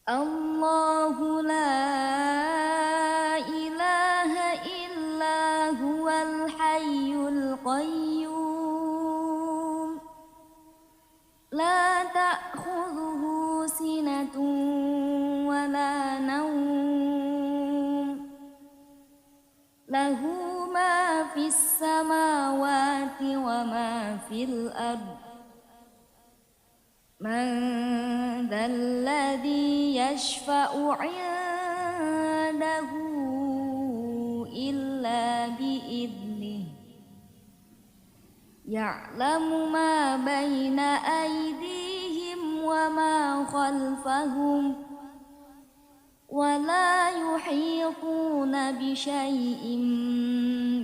الله لا إله إلا هو الحي القيوم لا تأخذه سنة ولا نوم له ما في السماوات وما في الأرض من ذا الذي يشفع عنده إلا بإذنه يعلم ما بين أيديهم وما خلفهم ولا يحيطون بشيء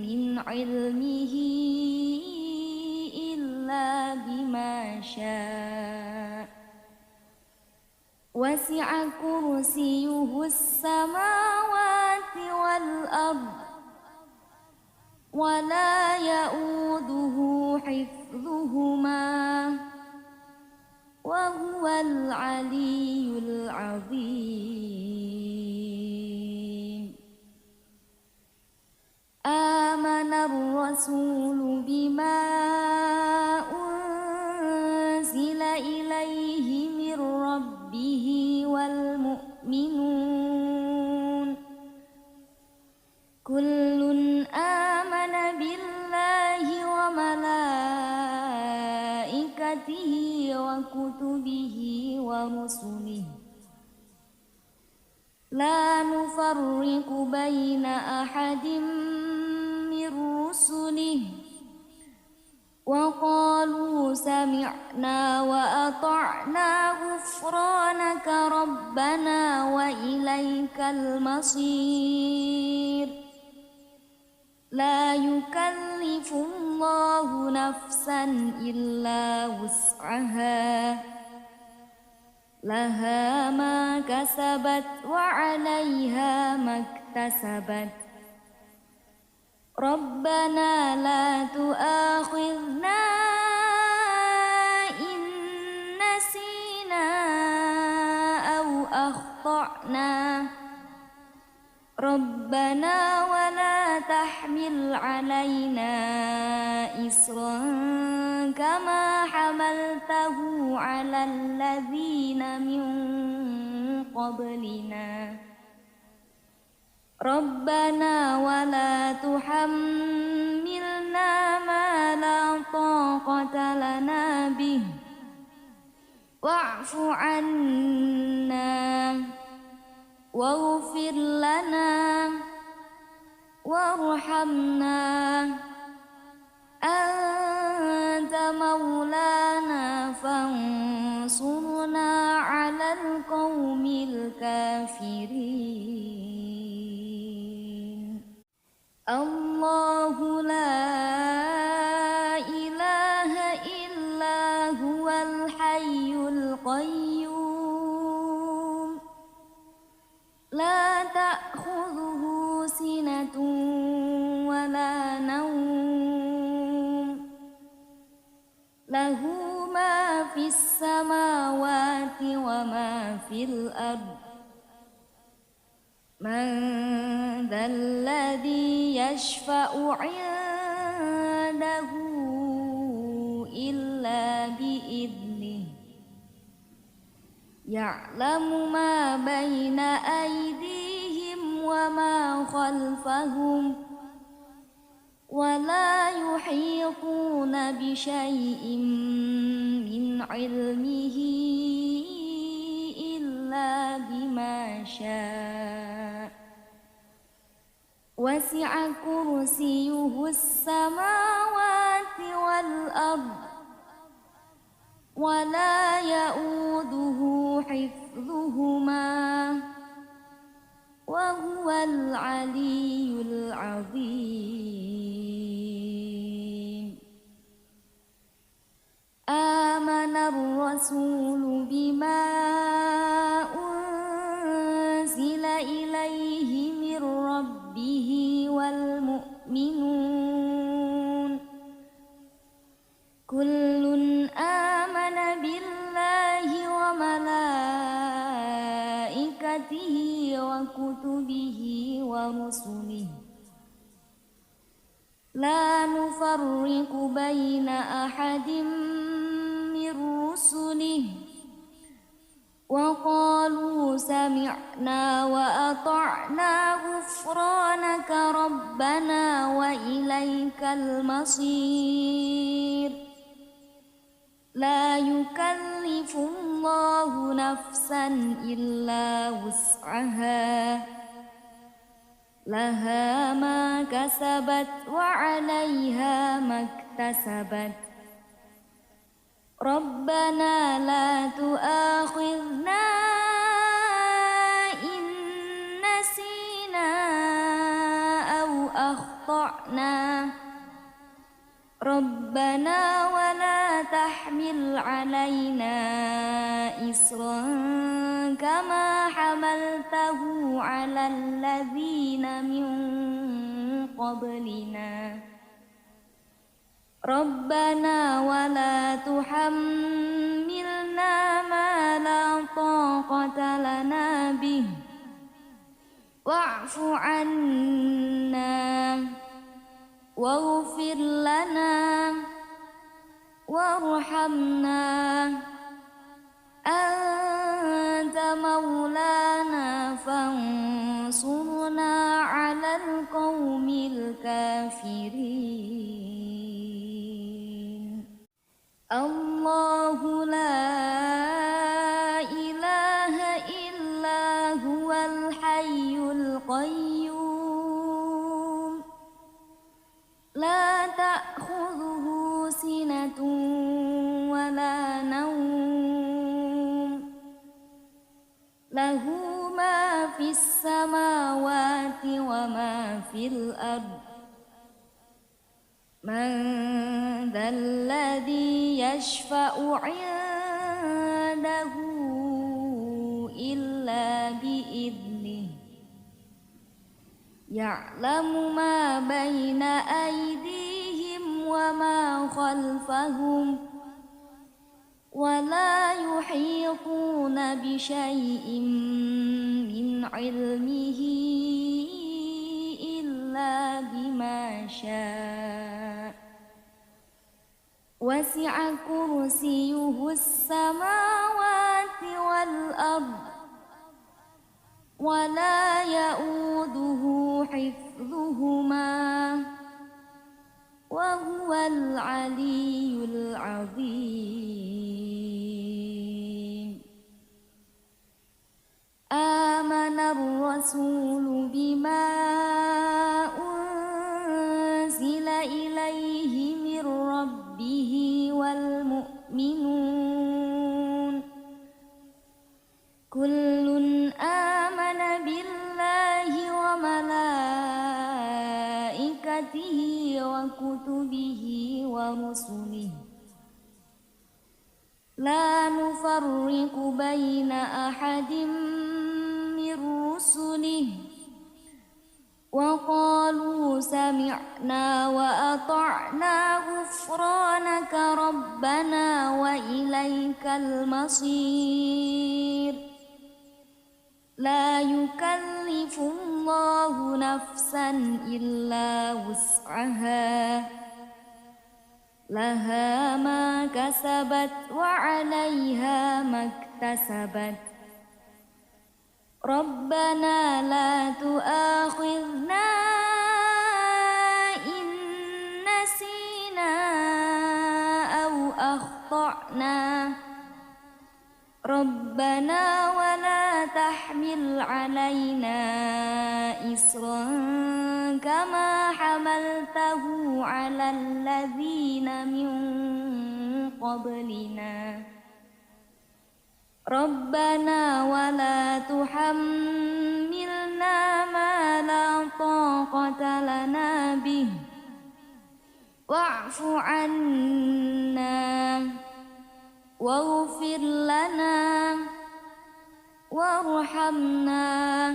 من علمه إلا بما شاء وسع كرسيه السماوات والأرض ولا يؤوده حفظهما وهو العلي العظيم آمن الرسول بما أنزل إليه من ربه والمؤمنون كل آمن بالله وملائكته وكتبه ورسله لا نفرق بين أحد من رسله وقالوا سمعنا وأطعنا غفرانك ربنا وإليك المصير لا يكلف الله نفسا إلا وسعها لها ما كسبت وعليها ما اكتسبت ربنا لا تؤاخذنا إن نسينا أو أخطأنا ربنا ولا تحمل علينا إصرا كما حملته على الذين من قبلنا ربنا ولا تحملنا ما لا طاقة لنا به واعف عنا واغفر لنا وارحمنا أنت مولانا فانصرنا على القوم الكافرين الله لا إله إلا هو الحي القيوم لا تأخذه سنة ولا نوم له ما في السماوات وما في الأرض من ذا الذي يشفع عنده إلا بإذنه يعلم ما بين أيديهم وما خلفهم ولا يحيطون بشيء من علمه إلا بما شاء وسع كرسيه السماوات والأرض ولا يؤوده حفظهما وهو العلي العظيم آمن الرسول بما أنزل إليه من ربه والمؤمنون كل آمن بالله وملائكته وملائكته وكتبه ورسله لا نفرق بين أحد من رسله وقالوا سمعنا وأطعنا غفرانك ربنا وإليك المصير لا يكلف الله نفسا إلا وسعها لها ما كسبت وعليها ما اكتسبت ربنا لا تؤاخذنا إن نسينا أو أخطأنا ربنا ولا تحمل علينا إصرا كما حملته على الذين من قبلنا ربنا ولا تحملنا ما لا طاقة لنا به واعف عنا واغفر لنا وارحمنا أنت مولانا فانصرنا على القوم الكافرين الله لا إله إلا هو الحي القيوم لا تأخذه سنة ولا نوم له ما في السماوات وما في الأرض من ذا الذي يشفع عنده إلا بإذنه يعلم ما بين أيديهم وما خلفهم ولا يحيطون بشيء من علمه إلا بما شاء وسع كرسيه السماوات والأرض ولا يؤوده حفظهما وهو العلي العظيم آمن الرسول بما أنزل إليه من ربه والمؤمنون كل آمن بالله وملائكته وكتبه ورسله لا نفرق بين أحد من رسله وقالوا سمعنا وأطعنا غفرانك ربنا وإليك المصير لا يكلف الله نفسا إلا وسعها لها ما كسبت وعليها ما اكتسبت ربنا لا تؤاخذنا إن نسينا أو أخطأنا ربنا ولا تحمل علينا إصرا كما حملته على الذين من قبلنا ربنا ولا تحملنا ما لا طاقة لنا به واعف عنا واغفر لنا وارحمنا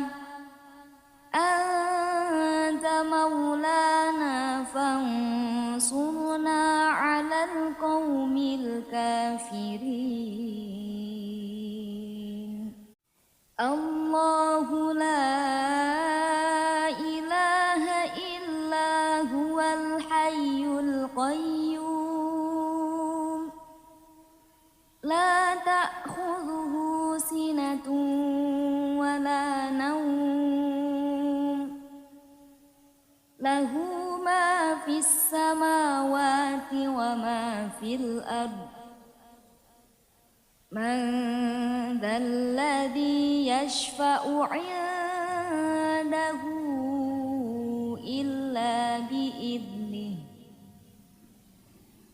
أنت مولانا فانصرنا على القوم الكافرين الله لا إله إلا هو الحي القيوم لا تأخذه سنة ولا نوم له ما في السماوات وما في الأرض من ذا الذي يشفع عنده إلا بإذنه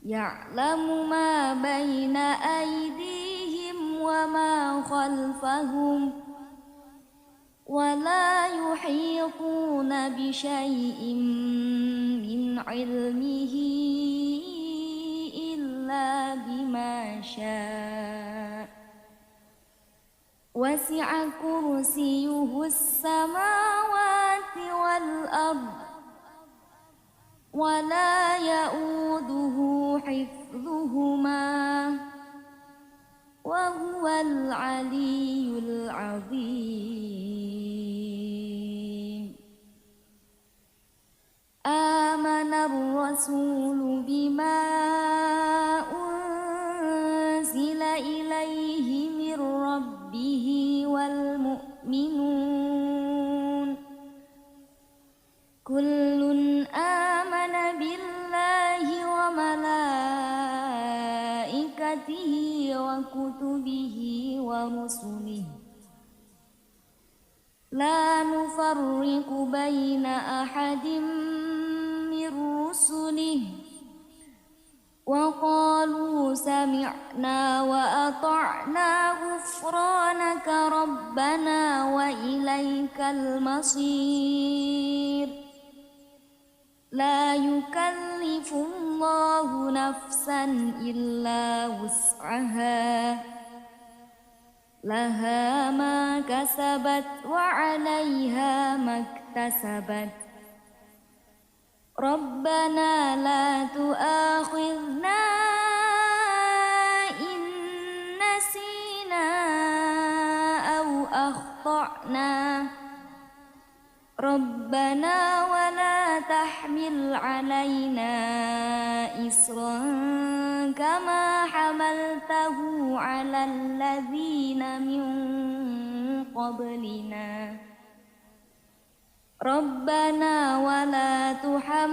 يعلم ما بين أيديهم وما خلفهم ولا يحيطون بشيء من علمه إلا بما شاء وسع كرسيه السماوات والأرض ولا يؤوده حفظهما وهو العلي العظيم آمن الرسول بما أنزل إليه من ربه والمؤمنون كل آمن بالله وملائكته وكتبه ورسله لا نفرق بين أحد من رسله وقالوا سمعنا وأطعنا غفرانك ربنا وإليك المصير لا يكلف الله نفسا إلا وسعها لها ما كسبت وعليها ما اكتسبت ربنا لا تؤاخذنا إن نسينا أو أخطأنا ربنا ولا تحمل علينا إصرا كما حملته على الذين من قبلنا ربنا ولا تحملنا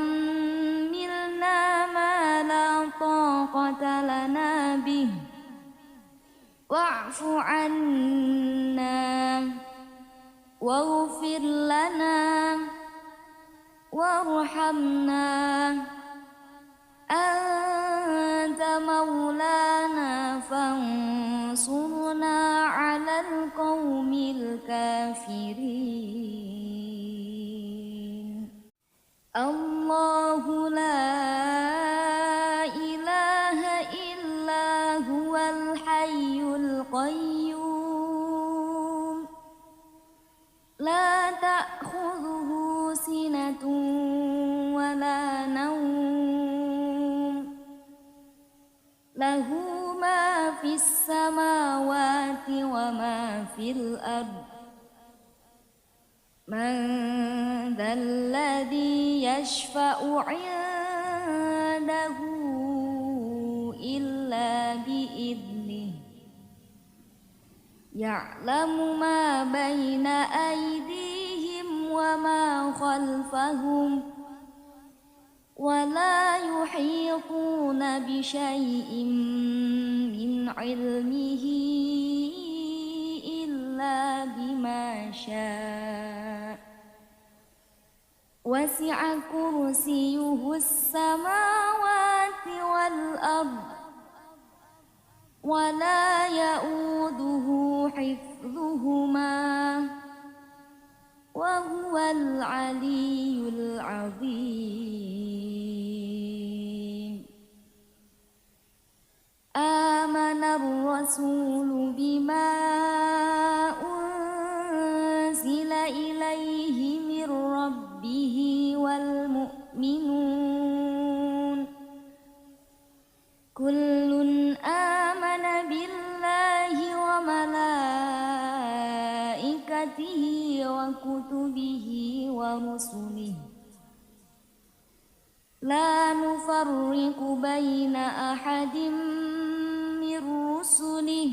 ما لا طاقة لنا به واعف عنا واغفر لنا وارحمنا أنت مولانا فانصرنا على القوم الكافرين الله لا إله إلا هو الحي القيوم لا تأخذه سنة ولا نوم له ما في السماوات وما في الأرض من ذا الذي يشفع عنده إلا بإذنه يعلم ما بين أيديهم وما خلفهم ولا يحيطون بشيء من علمه إلا بما شاء وسع كرسيه السماوات والأرض ولا يؤوده حفظهما وهو العلي العظيم آمن الرسول بما أنزل إليه من ربه والمؤمنون كل آمن بالله وملائكته وملائكته وكتبه ورسله لا نفرق بين أحد من رسله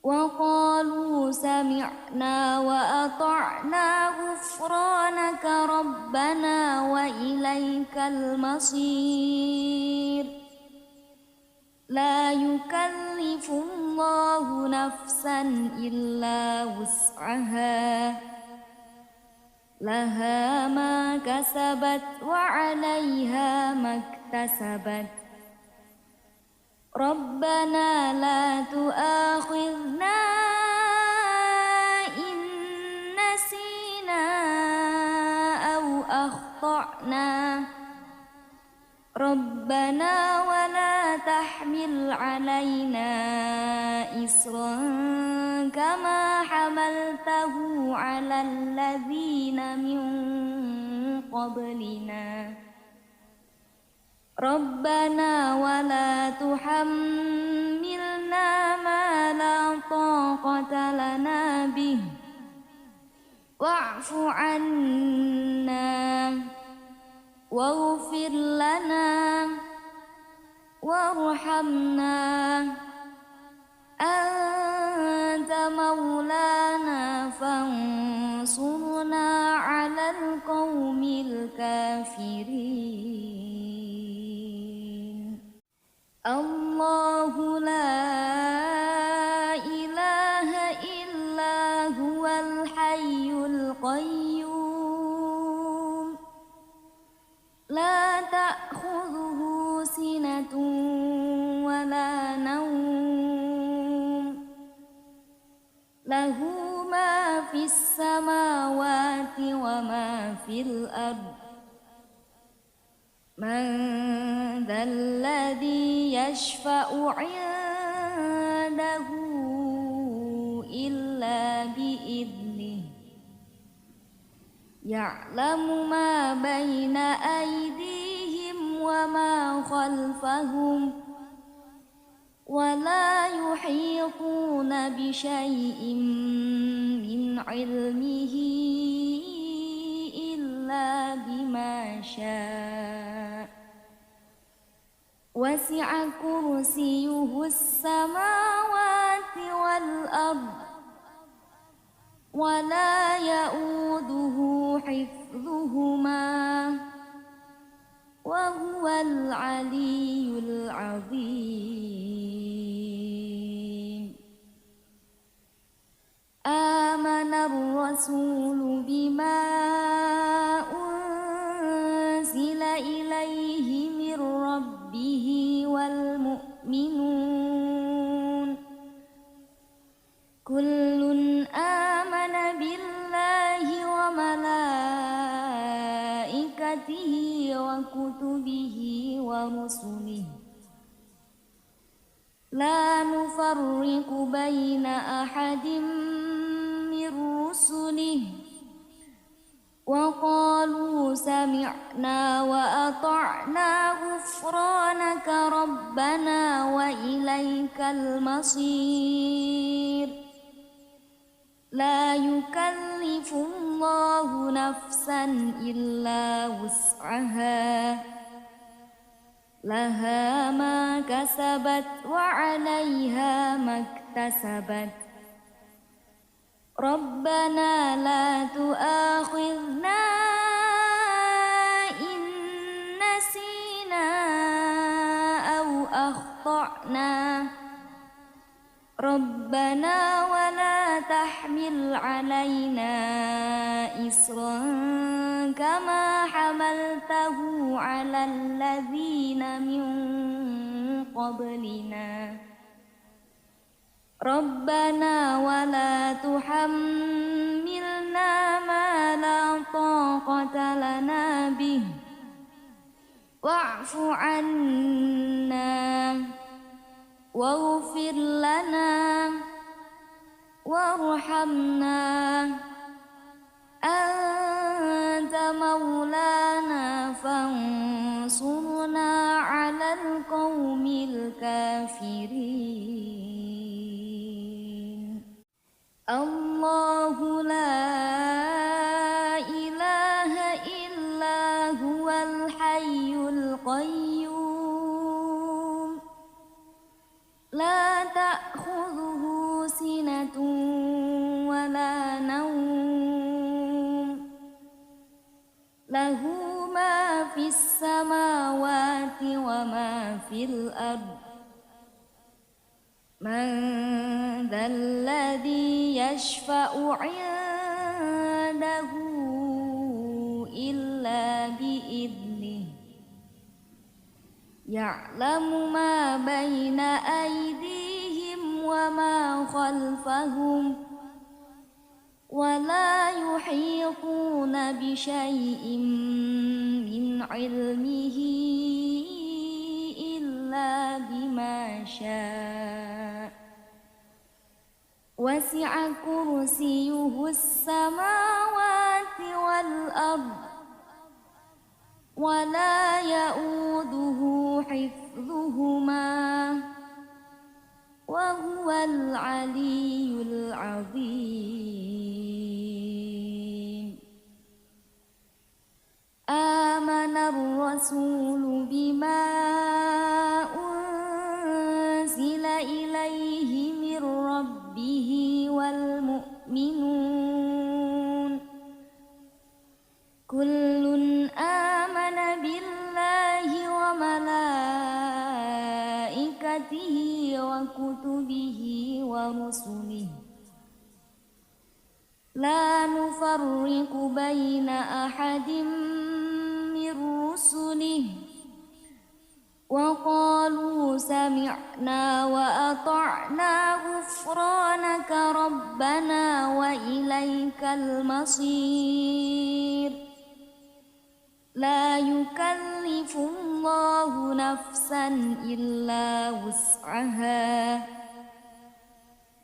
وقالوا سمعنا وأطعنا غفرانك ربنا وإليك المصير لا يكلف الله نفسا إلا وسعها لها ما كسبت وعليها ما اكتسبت ربنا لا تؤاخذنا إن نسينا أو أخطأنا ربنا ولا تحمل علينا إصرا كما حملته على الذين من قبلنا ربنا ولا تحملنا ما لا طاقة لنا به واعف عنا واغفر لنا وارحمنا أنت مولانا فانصرنا على القوم الكافرين الله لا إله إلا هو الحي القيوم لا تأخذه سنة ولا نوم له ما في السماوات وما في الأرض من ذا الذي يشفع عنده إلا بإذنه يعلم ما بين أيديهم وما خلفهم ولا يحيطون بشيء من علمه إلا بما شاء وسع كرسيه السماوات والأرض ولا يؤوده حفظهما وهو العلي العظيم آمن الرسول بما أنزل إليه من ربه والمؤمنون كل آمن بالله وملائكته وكتبه ورسله لا نفرق بين أحد من رسله وقالوا سمعنا وأطعنا غفرانك ربنا وإليك المصير لا يكلف الله نفسا إلا وسعها لها ما كسبت وعليها ما اكتسبت ربنا لا تؤاخذنا إن نسينا أو أخطأنا ربنا ولا تحمل علينا إصرا كما حملته على الذين من قبلنا ربنا ولا تحملنا ما لا طاقة لنا به واعف عنا واغفر لنا وارحمنا أنت مولانا فانصرنا على القوم الكافرين الله لا إله إلا هو الحي القيوم لا تأخذه سنة ولا نوم له ما في السماوات وما في الأرض من ذا الذي يشفع عنده إلا بإذنه يعلم ما بين أيديهم وما خلفهم ولا يحيطون بشيء من علمه إلا بما شاء وسع كرسيه السماوات والأرض ولا يؤوده حفظهما وهو العلي العظيم آمن الرسول بما أنزل إليه من ربه والمؤمنون كل آمن بالله وملائكته وكتبه ورسله لا نفرق بين أحد من رسله وقالوا سمعنا وأطعنا غفرانك ربنا وإليك المصير لا يكلف الله نفسا إلا وسعها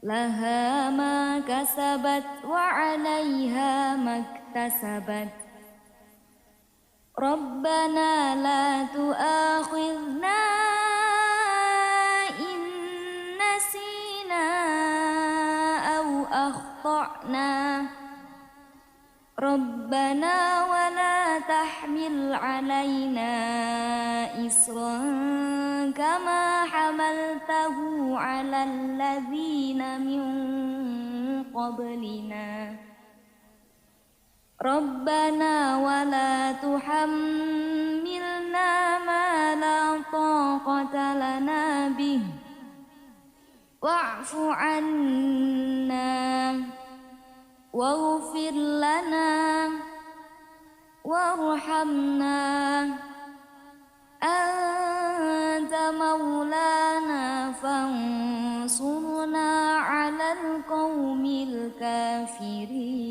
لها ما كسبت وعليها ما اكتسبت ربنا لا تؤاخذنا إن نسينا أو أخطأنا ربنا ولا تحمل علينا إصرا كما حملته على الذين من قبلنا ربنا ولا تحملنا ما لا طاقة لنا به واعف عنا واغفر لنا وارحمنا أنت مولانا فانصرنا على القوم الكافرين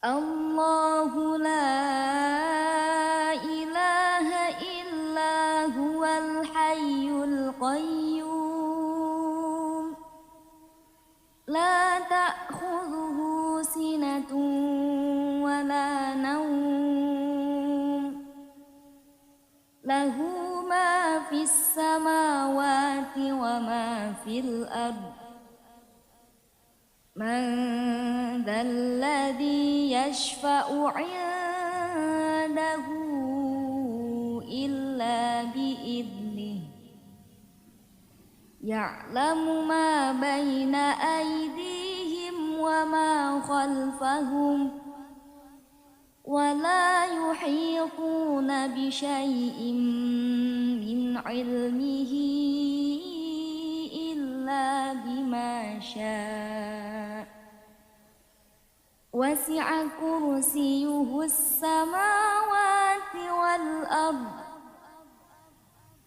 الله لا إله إلا هو الحي القيوم لا تأخذه سنة ولا نوم له ما في السماوات وما في الأرض من ذا الذي يشفع عنده إلا بإذنه يعلم ما بين أيديهم وما خلفهم ولا يحيطون بشيء من علمه إلا بما شاء وسع كرسيه السماوات والأرض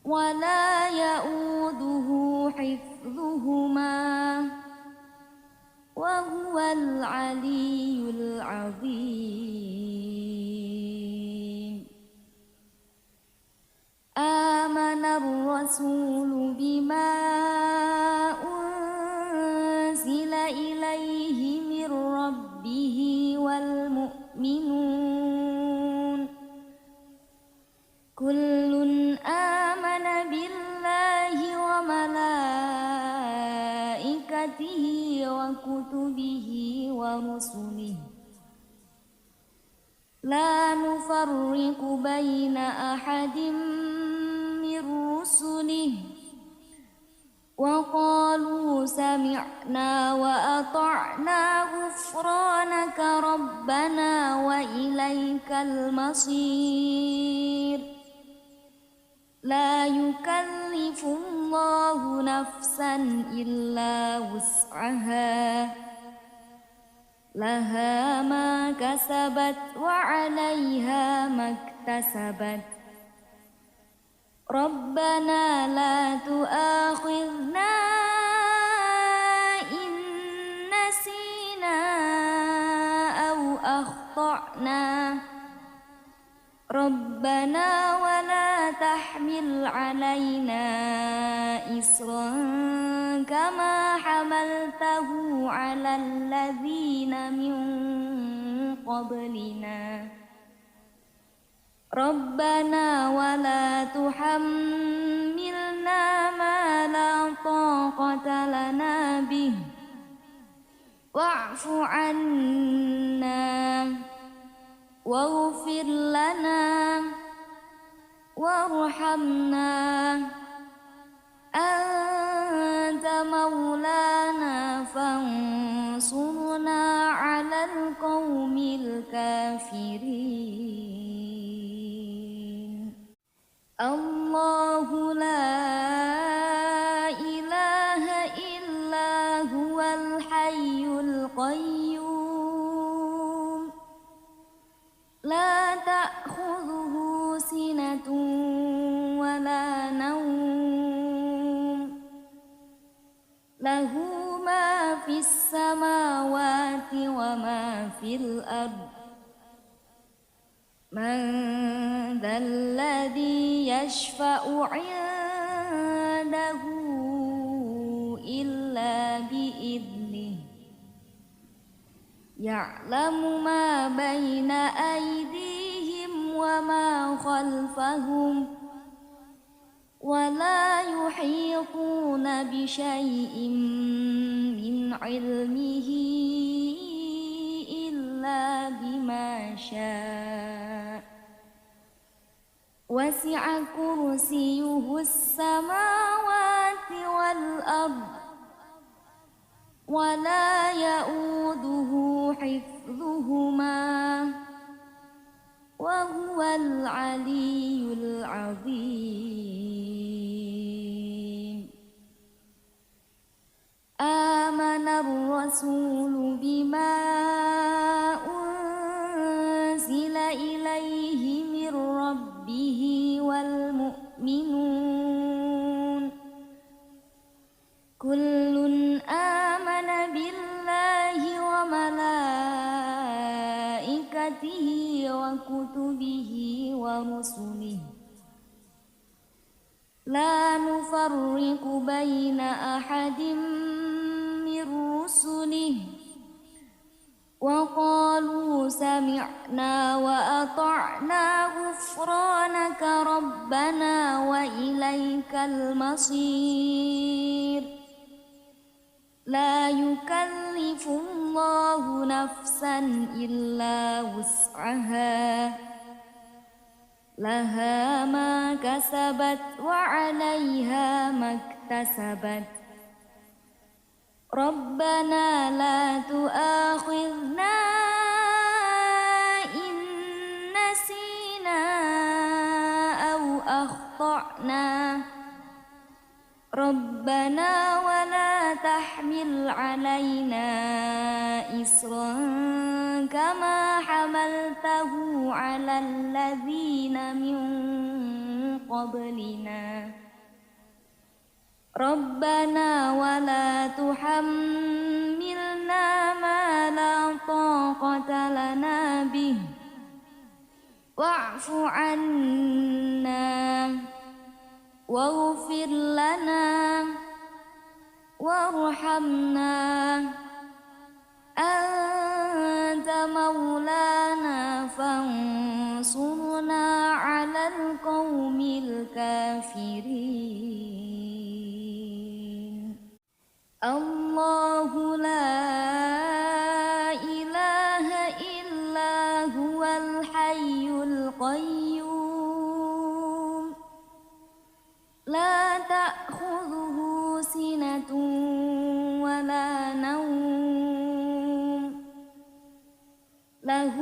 ولا يؤوده حفظهما وهو العلي العظيم آمن الرسول بما أنزل إليه من ربه والمؤمنون كل آمن بالله وملائكته وملائكته وكتبه ورسله لا نفرق بين أحد من رسله وقالوا سمعنا وأطعنا غفرانك ربنا وإليك المصير لا يكلف الله نفسا إلا وسعها لها ما كسبت وعليها ما اكتسبت ربنا لا تؤاخذنا إن نسينا أو أخطأنا ربنا ولا تحمل علينا إصرا كما حملته على الذين من قبلنا ربنا ولا تحملنا ما لا طاقة لنا به واعف عنا واغفر لنا وارحمنا أنت مولانا فانصرنا على القوم الكافرين الله لا إله إلا هو الحي القيوم لا تأخذه سنة ولا نوم له ما في السماوات وما في الأرض من ذا الذي يشفع عنده إلا بإذنه يعلم ما بين أيديهم وما خلفهم ولا يحيطون بشيء من علمه إلا بما شاء وسع كرسيه السماوات والأرض ولا يؤوده حفظهما وهو العلي العظيم آمن الرسول بما أنزل إليه من ربه والمؤمنون كل آمن بالله وملائكته وكتبه ورسله لا نفرق بين أحد من رسله وقالوا سمعنا وأطعنا غفرانك ربنا وإليك المصير لا يكلف الله نفسا إلا وسعها لها ما كسبت وعليها ما اكتسبت ربنا لا تؤاخذنا إن نسينا أو أخطأنا ربنا ولا تحمل علينا إصرا كما حملته على الذين من قبلنا ربنا ولا تحملنا ما لا طاقة لنا به واعف عنا واغفر لنا وارحمنا أنت مولانا فانصرنا على القوم الكافرين الله ولا نوم له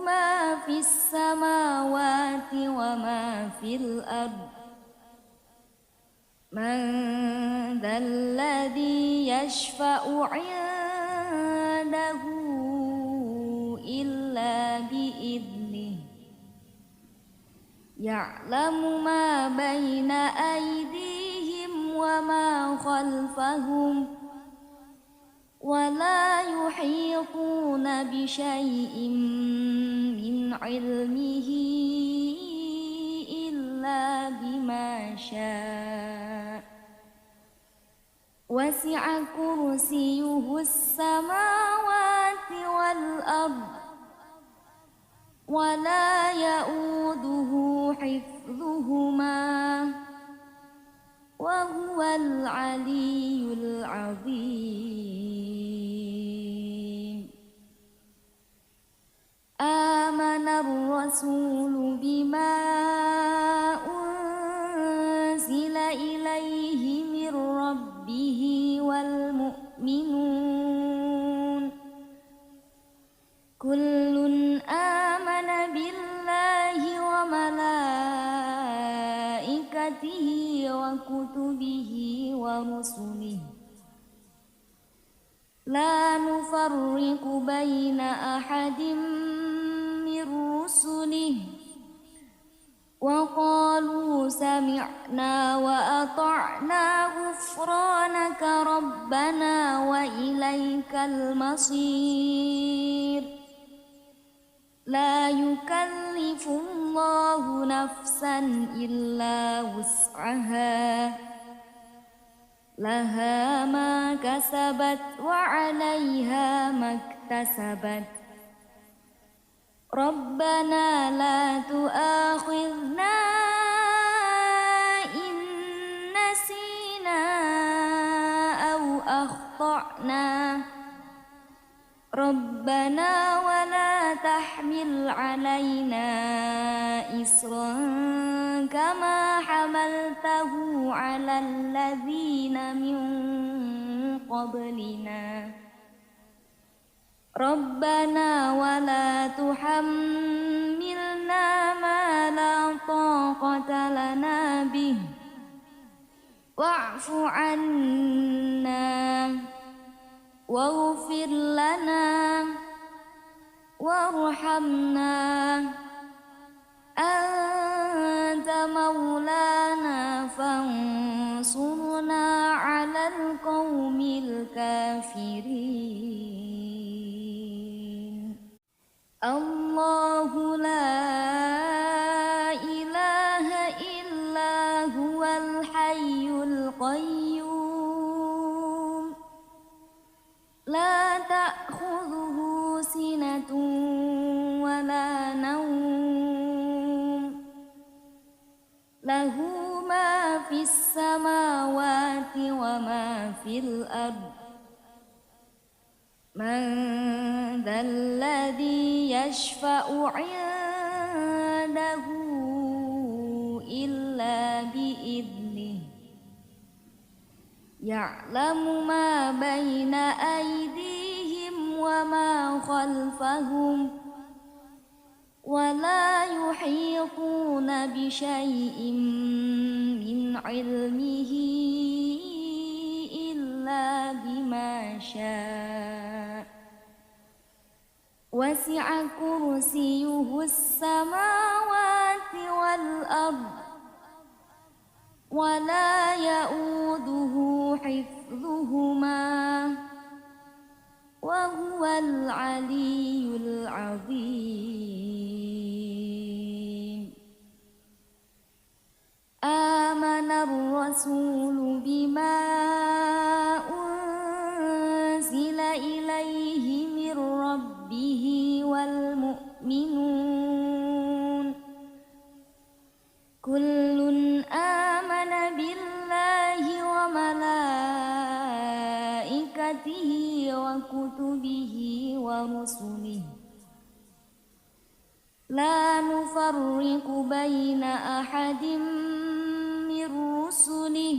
ما في السماوات وما في الأرض من ذا الذي يشفع عنده إلا بإذنه يعلم ما بين أيديهم وما خلفهم ولا يحيطون بشيء من علمه إلا بما شاء وسع كرسيه السماوات والأرض ولا يؤوده حفظهما وهو العلي العظيم آمن الرسول بما أنزل إليه من ربه والمؤمنون كل آمن بالله وملائكته وكتبه ورسله لا نفرق بين أحد من رسله وقالوا سمعنا وأطعنا غفرانك ربنا وإليك المصير لا يكلف الله نفسا إلا وسعها لها ما كسبت وعليها ما اكتسبت ربنا لا تؤاخذنا إن نسينا أو أخطأنا ربنا ولا تحمل علينا إصرا كما حملته على الذين من قبلنا ربنا ولا تحملنا ما لا طاقة لنا به واعف عنا واغفر لنا وارحمنا أنت مولانا فانصرنا على القوم الكافرين الله لا إله إلا هو الحي القيوم لا تأخذه سنة ولا نوم له ما في السماوات وما في الأرض من ذا الذي يشفع عنده إلا بإذنه يعلم ما بين أيديهم وما خلفهم ولا يحيطون بشيء من علمه إلا بما شاء وسع كرسيه السماوات والأرض ولا يؤوده حفظهما وهو العلي العظيم آمن الرسول بما أنزل إليه من ربه والمؤمنون كل آمن بالله وملائكته وكتبه ورسله لا نفرق بين أحد من رسله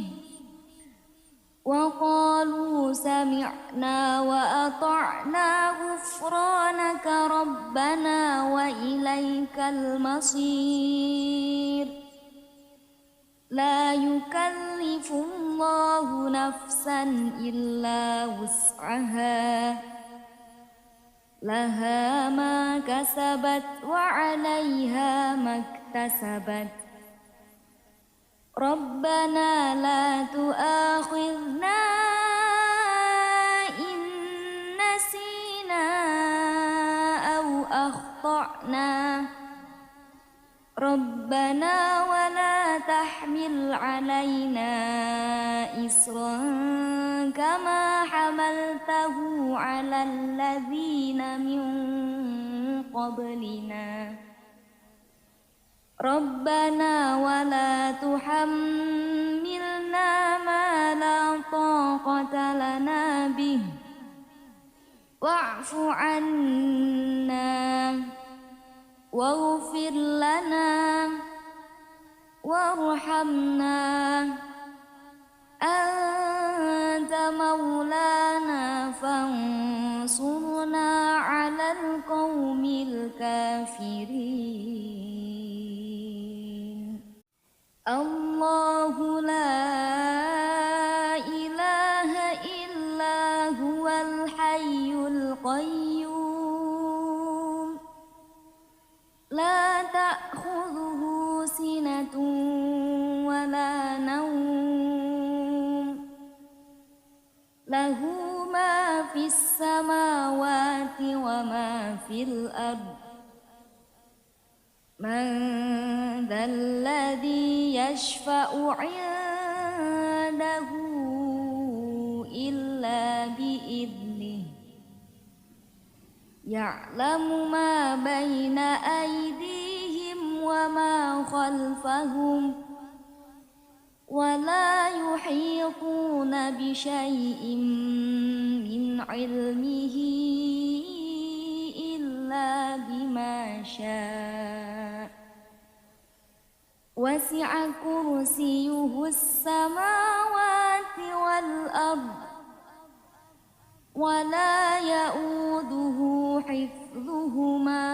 وقالوا سمعنا وأطعنا غفرانك ربنا وإليك المصير لا يكلف الله نفسا إلا وسعها لها ما كسبت وعليها ما اكتسبت ربنا لا تؤاخذنا إن نسينا أو أخطأنا ربنا ولا تحمل علينا إصرا كما حملته على الذين من قبلنا ربنا ولا تحملنا ما لا طاقة لنا به واعف عنا واغفر لنا وارحمنا أنت مولانا فانصرنا على القوم الكافرين الله لا إله إلا هو الحي القيوم لا تأخذه سنة ولا نوم له ما في السماوات وما في الأرض من ذا الذي يشفع عنده إلا بإذنه يعلم ما بين أيديهم وما خلفهم ولا يحيطون بشيء من علمه إلا بما شاء وسع كرسيه السماوات والأرض ولا يؤوده حفظهما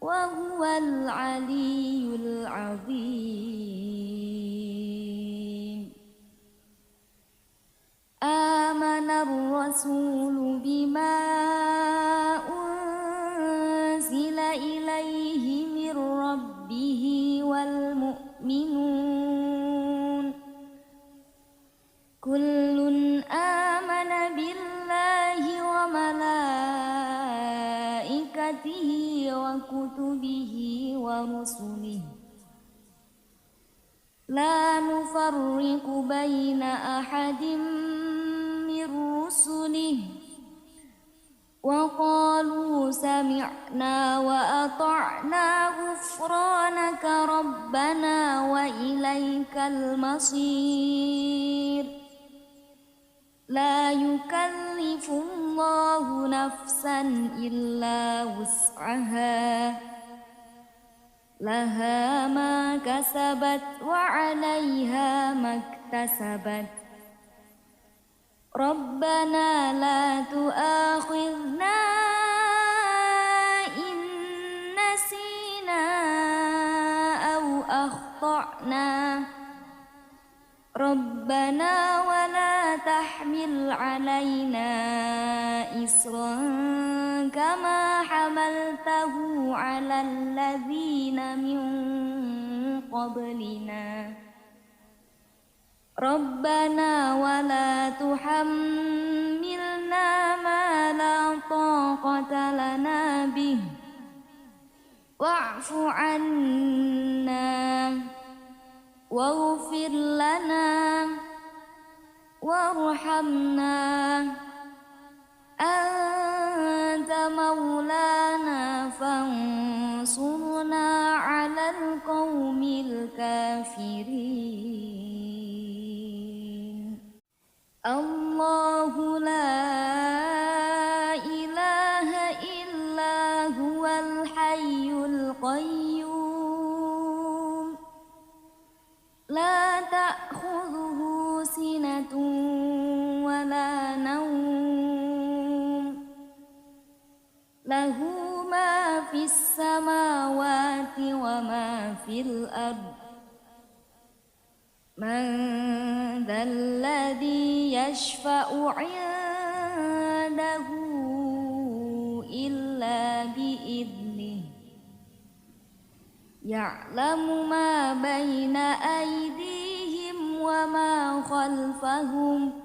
وهو العلي العظيم آمن الرسول بما أنزل إليه من ربه والمؤمنون كل آمن بالله وملائكته وكتبه ورسله لا نفرق بين أحد من رسله وقالوا سمعنا وأطعنا غفرانك ربنا وإليك المصير لا يكلف الله نفسا إلا وسعها لها ما كسبت وعليها ما اكتسبت ربنا لا تؤاخذنا إن نسينا أو أخطأنا ربنا ولا تحمل علينا إصرا كما حملته على الذين من قبلنا ربنا ولا تحملنا ما لا طاقة لنا به واعف عنا واغفر لنا وارحمنا أنت مولانا فانصرنا على القوم الكافرين الله لا إله إلا هو الحي القيوم لا تأخذه سنة ولا نوم له ما في السماوات وما في الأرض من ذا الذي يشفع عنده إلا بإذنه يعلم ما بين أيديهم وما خلفهم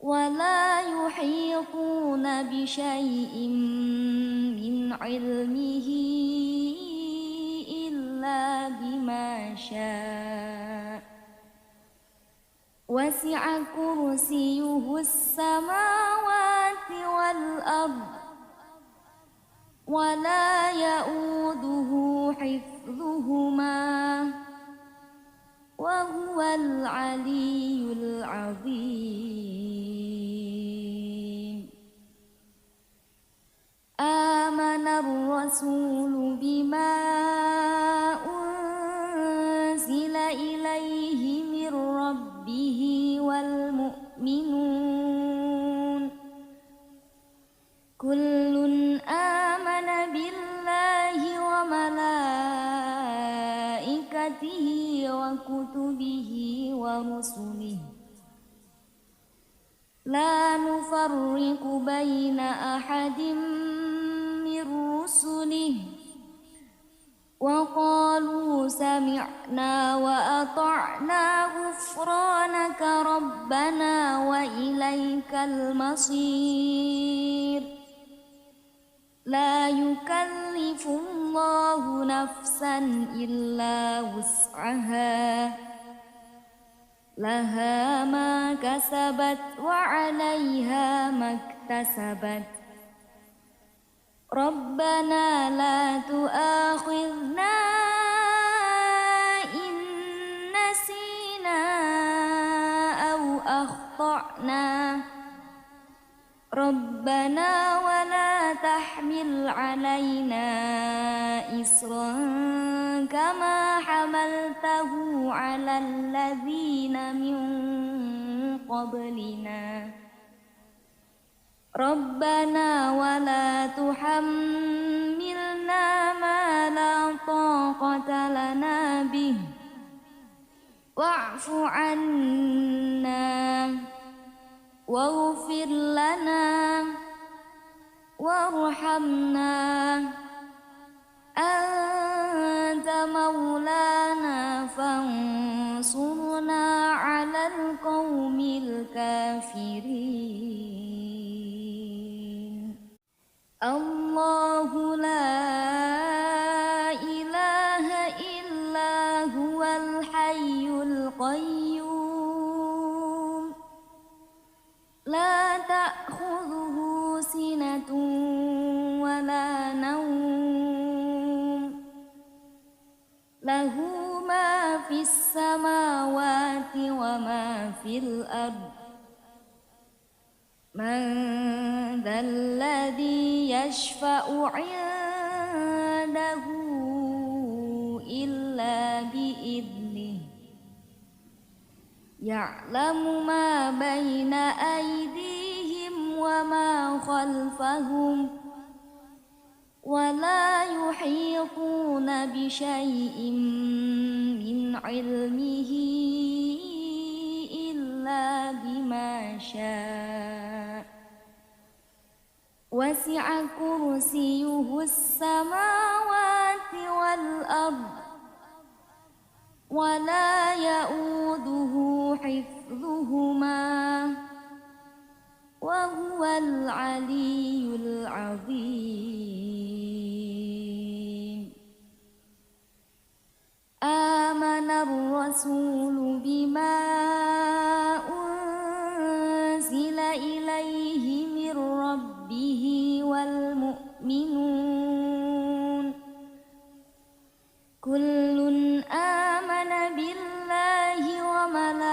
ولا يحيطون بشيء من علمه إلا بما شاء وسع كرسيه السماوات والأرض ولا يؤوده حفظهما وهو العلي العظيم آمن الرسول بما أنزل إليه من ربه والمؤمنون كل آمن بالله وملائكته وكتبه ورسله لا نفرق بين أحد من رسله وقالوا سمعنا وأطعنا غفرانك ربنا وإليك المصير لا يكلف الله نفسا إلا وسعها لها ما كسبت وعليها ما اكتسبت ربنا لا تؤاخذنا إن نسينا أو أخطأنا ربنا ولا تحمل علينا إصرا كما حملته على الذين من قبلنا ربنا ولا تحملنا ما لا طاقة لنا به واعف عنا واغفر لنا وارحمنا أنت مولانا فانصرنا على القوم الكافرين الله لا إله إلا هو الحي القيوم لا تأخذه سنة ولا نوم له ما في السماوات وما في الأرض من ذا الذي يشفع عنده إلا بإذنه يعلم ما بين أيديهم وما خلفهم ولا يحيطون بشيء من علمه إلا بما شاء وسع كرسيه السماوات والأرض ولا يؤوده حفظهما وهو العلي العظيم آمن الرسول بما أنزل إليه من ربه والمؤمنون كل آمن بالله وملائكته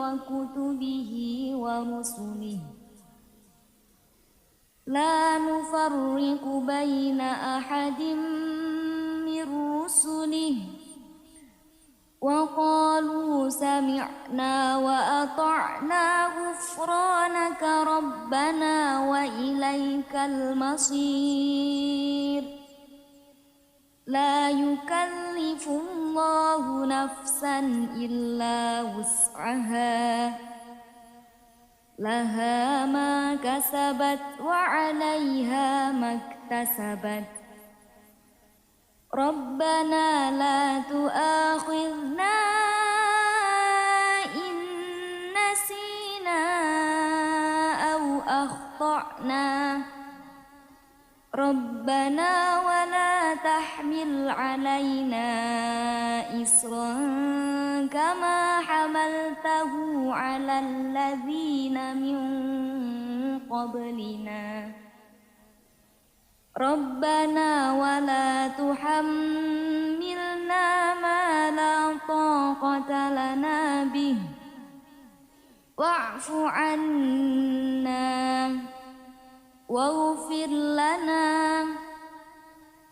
وكتبه ورسله لا نفرق بين أحد من رسله وقالوا سمعنا وأطعنا غفرانك ربنا وإليك المصير لا يكلف الله نفسا إلا وسعها لها ما كسبت وعليها ما اكتسبت ربنا لا تؤاخذنا إن نسينا أو أخطأنا ربنا ولا تحمل علينا إصرا كما حملته على الذين من قبلنا ربنا ولا تحملنا ما لا طاقة لنا به واعف عنا واغفر لنا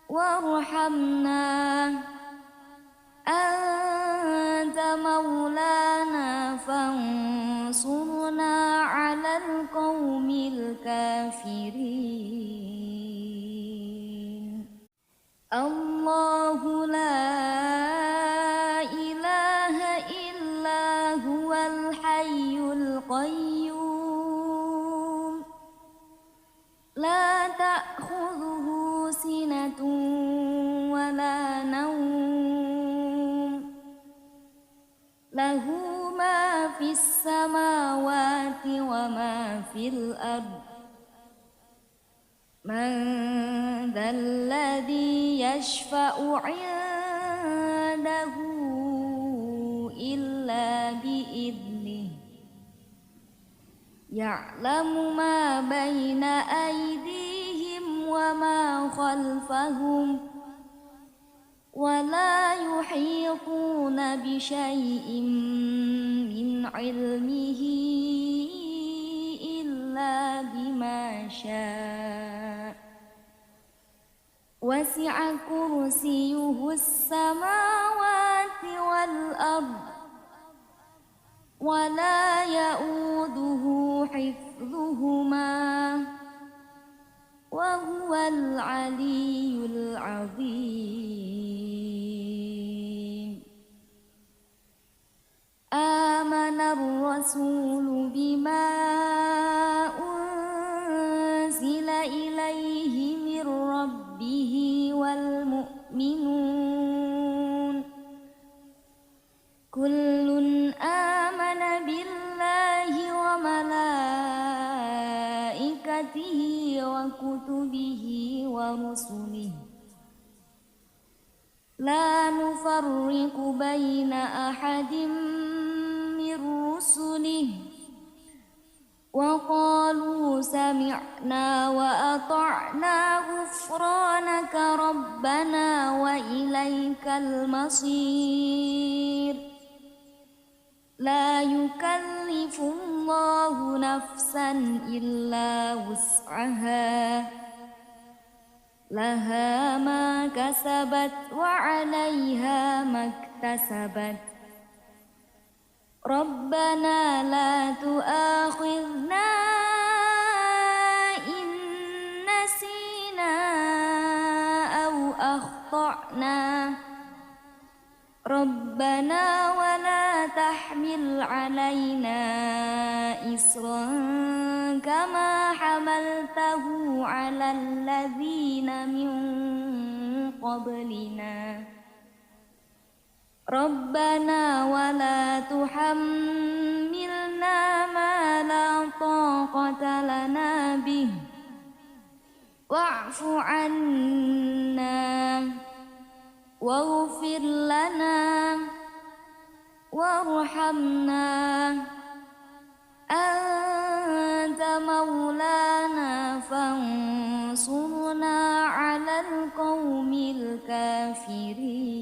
وارحمنا أنت مولانا فانصرنا على القوم الكافرين الله لا إله إلا هو الحي القيوم لا تأخذه سنة ولا نوم له ما في السماوات وما في الأرض من ذا الذي يشفع عنده إلا بإذنه يعلم ما بين أيديهم وما خلفهم ولا يحيطون بشيء من علمه إلا بما شاء وسع كرسيه السماوات والأرض ولا يؤوده حفظهما وهو العلي العظيم آمن الرسول بما أنزل إليه من ربه والمؤمنون كل آمن بالله وملائكته وكتبه ورسله لا نفرق بين أحد من رسله وقالوا سمعنا وأطعنا غفرانك ربنا وإليك المصير لا يكلف الله نفسا إلا وسعها لها ما كسبت وعليها ما اكتسبت ربنا لا تؤاخذنا إن نسينا أو أخطأنا ربنا ولا تحمل علينا إصرا كما حملته على الذين من قبلنا ربنا ولا تحملنا ما لا طاقة لنا به واعف عنا واغفر لنا وارحمنا أنت مولانا فانصرنا على القوم الكافرين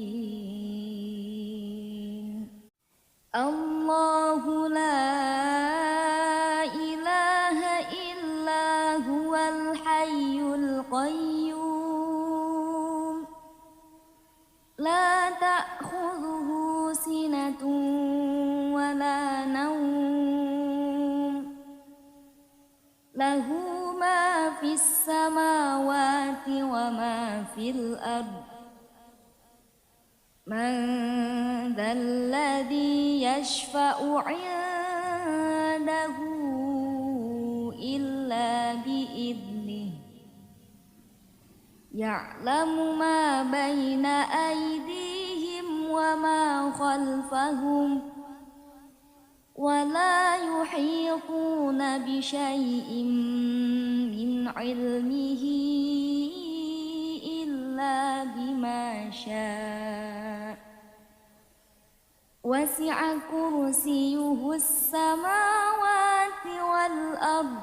الله لا إله إلا هو الحي القيوم لا تأخذه سنة نوم له ما في السماوات وما في الأرض من ذا الذي يشفع عنده إلا بإذنه يعلم ما بين أيديهم وما خلفهم ولا يحيطون بشيء من علمه إلا بما شاء وسع كرسيه السماوات والأرض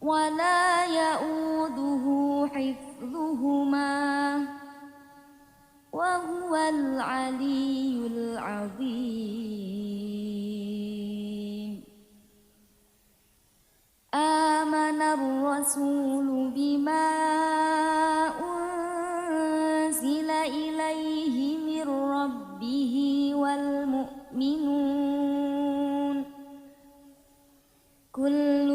ولا يؤوده حفظهما وهو العلي العظيم آمن الرسول بما أنزل إليه من ربه والمؤمنون كل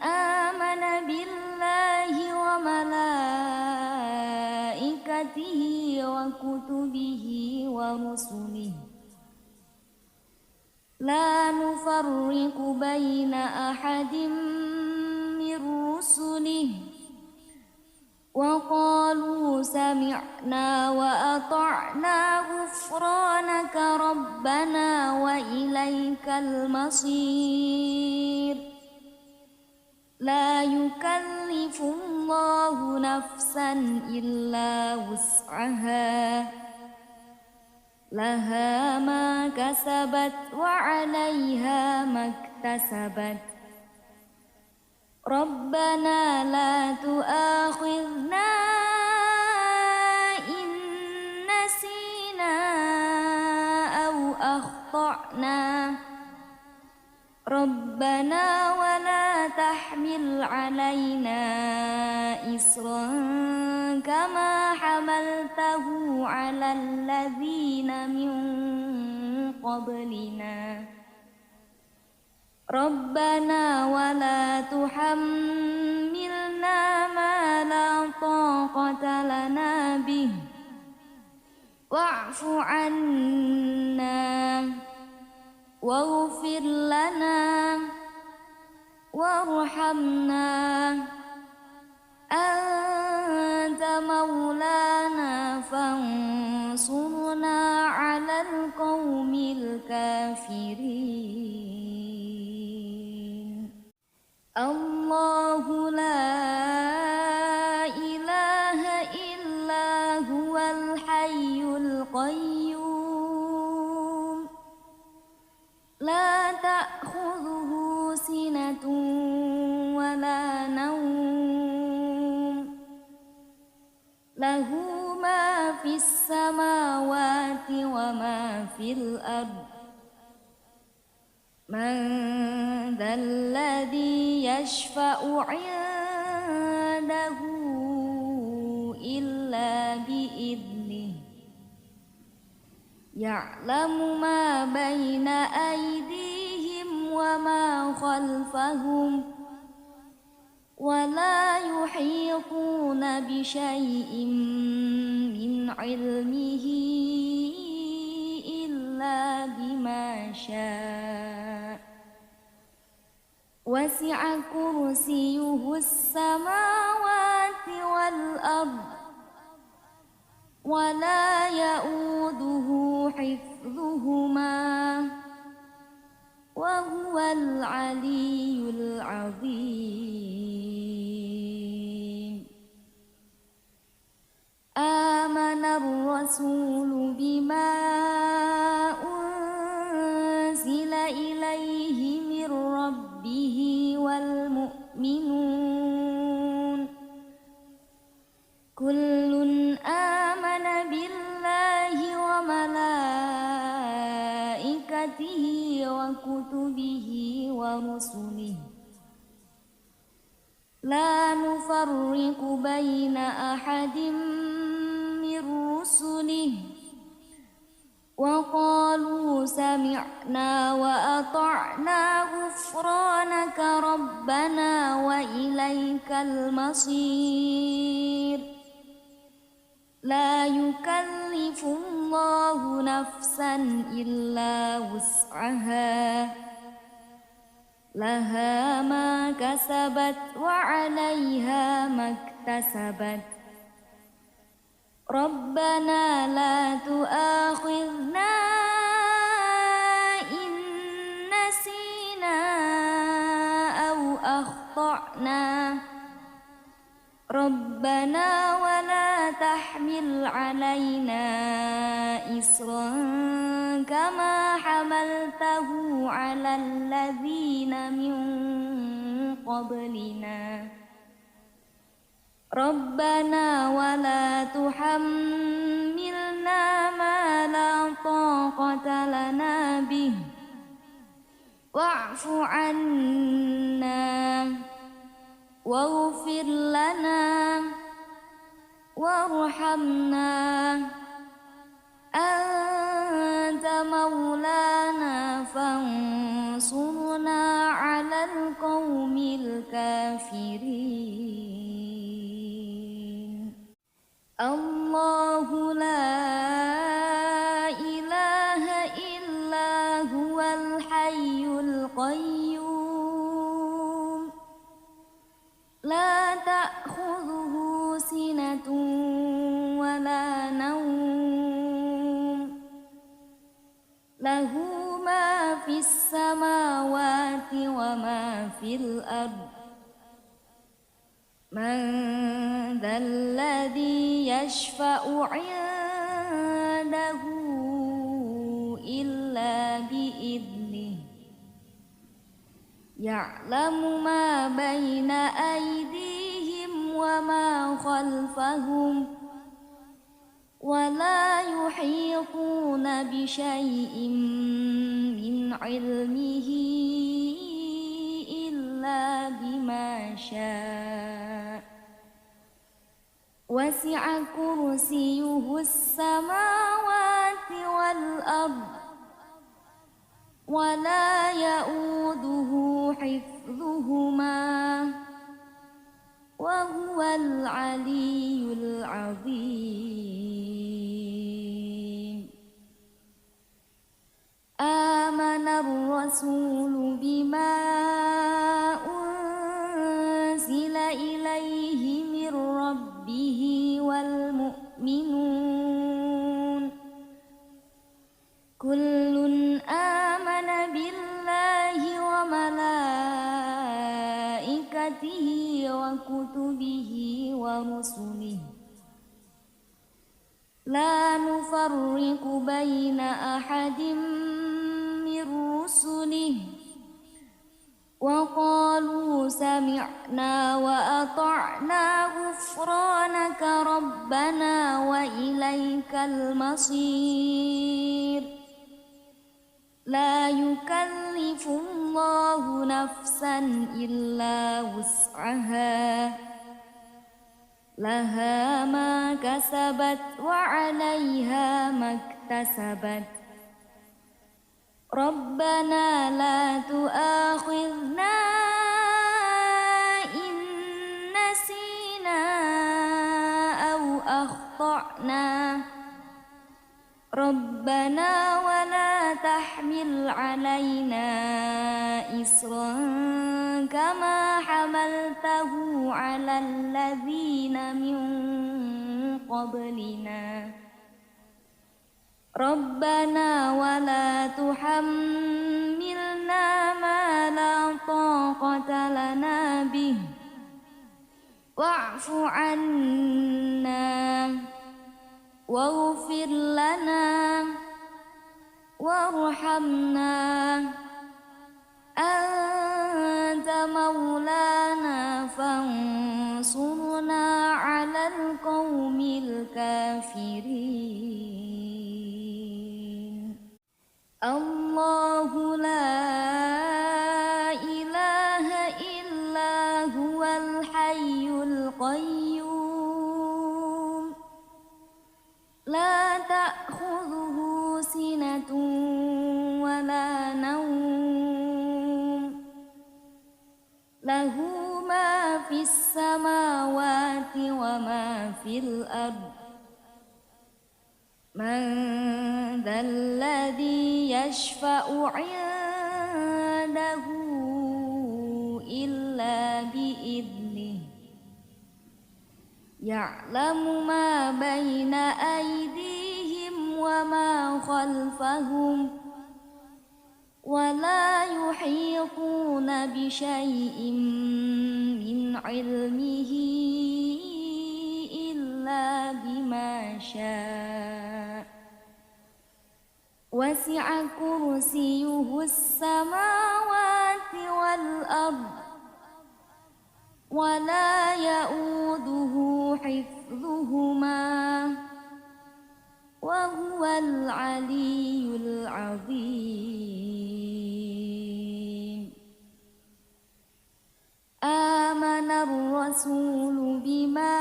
آمن بالله وملائكته وكتبه ورسله لا نفرق بين أحد من رسله وقالوا سمعنا وأطعنا غفرانك ربنا وإليك المصير لا يكلف الله نفسا إلا وسعها لها ما كسبت وعليها ما اكتسبت ربنا لا تؤاخذنا إن نسينا أو أخطأنا ربنا ولا تحمل علينا إصرا كما حملته على الذين من قبلنا ربنا ولا تحملنا ما لا طاقة لنا به واعف عنا واغفر لنا وارحمنا أنت مولانا فانصرنا على القوم الكافرين الله لا إله إلا هو الحي القيوم لا تأخذه سنة ولا نوم له ما في السماوات وما في الأرض من ذا الذي يشفع عنده إلا بإذنه يعلم ما بين أيديهم وما خلفهم ولا يحيطون بشيء من علمه إلا بما شاء وسع كرسيه السماوات والأرض ولا يؤوده حفظهما وهو العلي العظيم آمن الرسول بما أنزل إليه من ربه والمؤمنون كل آمن بالله وملائكته وكتبه ورسله لا نفرق بين أحد من رسله وقالوا سمعنا وأطعنا غفرانك ربنا وإليك المصير لا يكلف الله نفسا إلا وسعها لها ما كسبت وعليها ما اكتسبت ربنا لا تؤاخذنا إن نسينا أو أخطأنا ربنا ولا تحمل علينا إصرا كما حملته على الذين من قبلنا ربنا ولا تحملنا ما لا طاقة لنا به واعف عنا واغفر لنا وارحمنا أنت مولانا فانصرنا على القوم الكافرين الله لا إله إلا هو الحي القيوم لا تأخذه سنة ولا نوم له ما في السماوات وما في الأرض من ذا الذي يشفع عنده إلا بإذنه يعلم ما بين أيديهم وما خلفهم ولا يحيطون بشيء من علمه إلا بما شاء وسع كرسيه السماوات والأرض ولا يؤوده حفظهما وهو العلي العظيم آمن الرسول بما أنزل إليه من ربه والمؤمنون كل آمن بالله وملائكته وكتبه ورسله لا نفرق بين أحد من رسله وقالوا سمعنا وأطعنا غفرانك ربنا وإليك المصير لا يكلف الله نفسا إلا وسعها لها ما كسبت وعليها ما اكتسبت ربنا لا تؤاخذنا إن نسينا أو أخطأنا ربنا ولا تحمل علينا إصرا كما حملته على الذين من قبلنا ربنا ولا تحملنا ما لا طاقة لنا به واعف عنا واغفر لنا وارحمنا أنت مولانا فانصرنا على القوم الكافرين الله لا إله إلا هو الحي القيوم لا تأخذه سنة lahu ma fis samawati wa ma fil ard. Man dzalladzi yashfa'u 'indahu illa bi'idnih. Ya'lamu ma baina aydihim wa ma khalfahum wa la yuhituna bi syai'in min 'ilmihi illa bima syaa. Wasi'a kursiyyuhus samawati wal ard wa la ya'uduhu hifdhuhuma wa huwal 'aliyyul 'azim. Amanar rasulu bima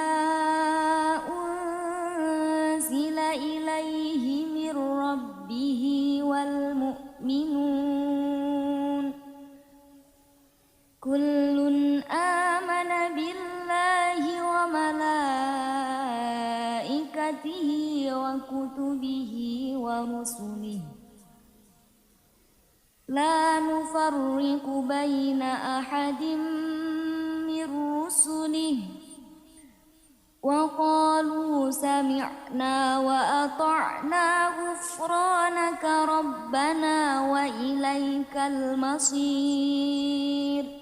unzila ilaihi mir rabbihi wal mu'minun. Kullun amana billahi wa malaikatihi wa kutubihi wa rusulihi la nufarriqu baina ahadin min rusulihi wa qalu sami'na wa ata'na ghufranaka rabbana wa ilaikal masir.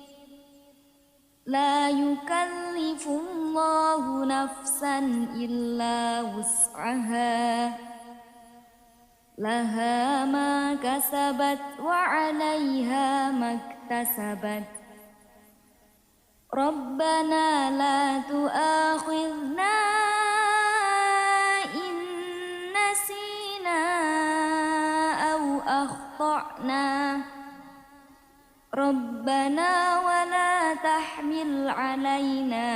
La yukallifullahu nafsan illa wus'aha laha ma kasabat wa 'alaiha maktasabat. Rabbana la tu'akhidhna in nasina aw akhta'na. Rabbana wa la tahmil 'alaina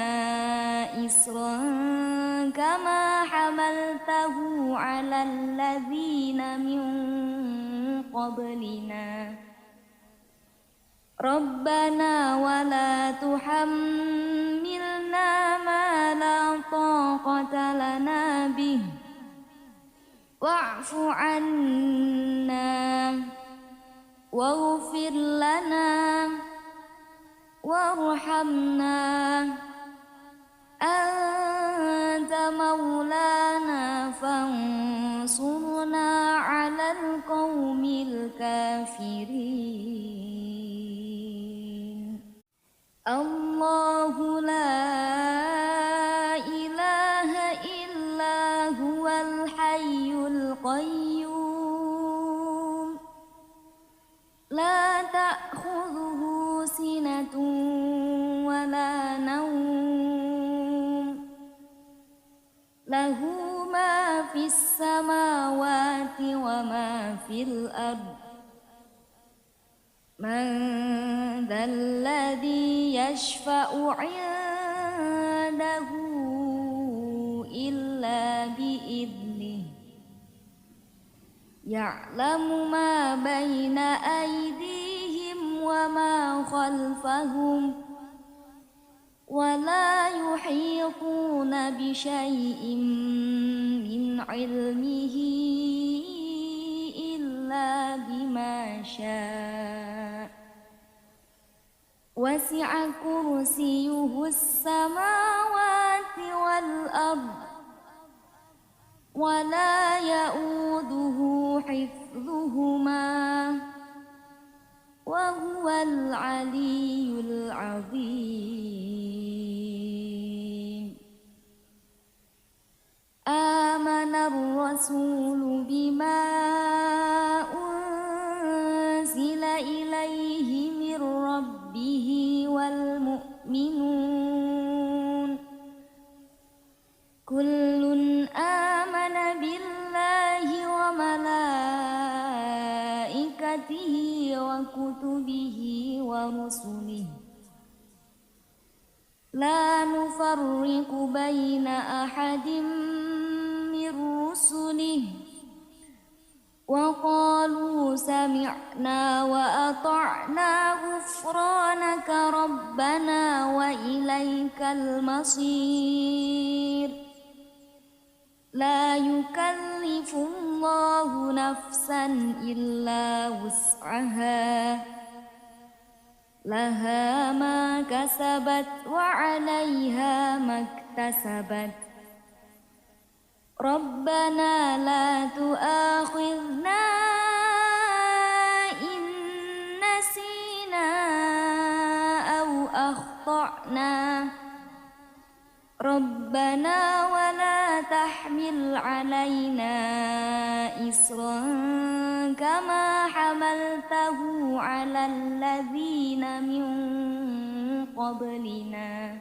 isran kama hamaltahu 'alal ladzina min qablina. Rabbana wa la tuhammilna ma la taqata lana bih wa'fu 'anna waghfir lana warhamna anta maulana fansurna 'alal qaumil kafirin. Allahu la ilaha illa huwal hayyul qayyum la ta'khudhuhu sinatun wa la nawm lahu ma fis samawati wa ma fil ard. Man dzalladzi yashfa'u 'indahu illa bi'idnih. Ya'lamu ma baina aydihim wa ma khalfahum wa la yuhituna bi syai'in min 'ilmihi illa bima syaa. Wasi'a kursiyyuhus samawati wal ard wa la ya'uduhu hifdhuhuma wa huwal 'aliyyul 'azim. Amanar rasulu bima unzila ilaihi mir rabbihi wal mu'minun. Kullun amana billahi wa malaikatihi wa kutubihi wa rusulihi la nufarriqu baina ahadin min rusulihi wa qalu sami'na wa ata'na ghufranaka rabbana ربنا وإليك المصير لا يكلف الله نفسا إلا وسعها لها ما كسبت وعليها ما اكتسبت ربنا لا تؤاخذنا إن نسينا أو أخطأنا ربنا ولا تحمل علينا إصرا كما حملته على الذين من قبلنا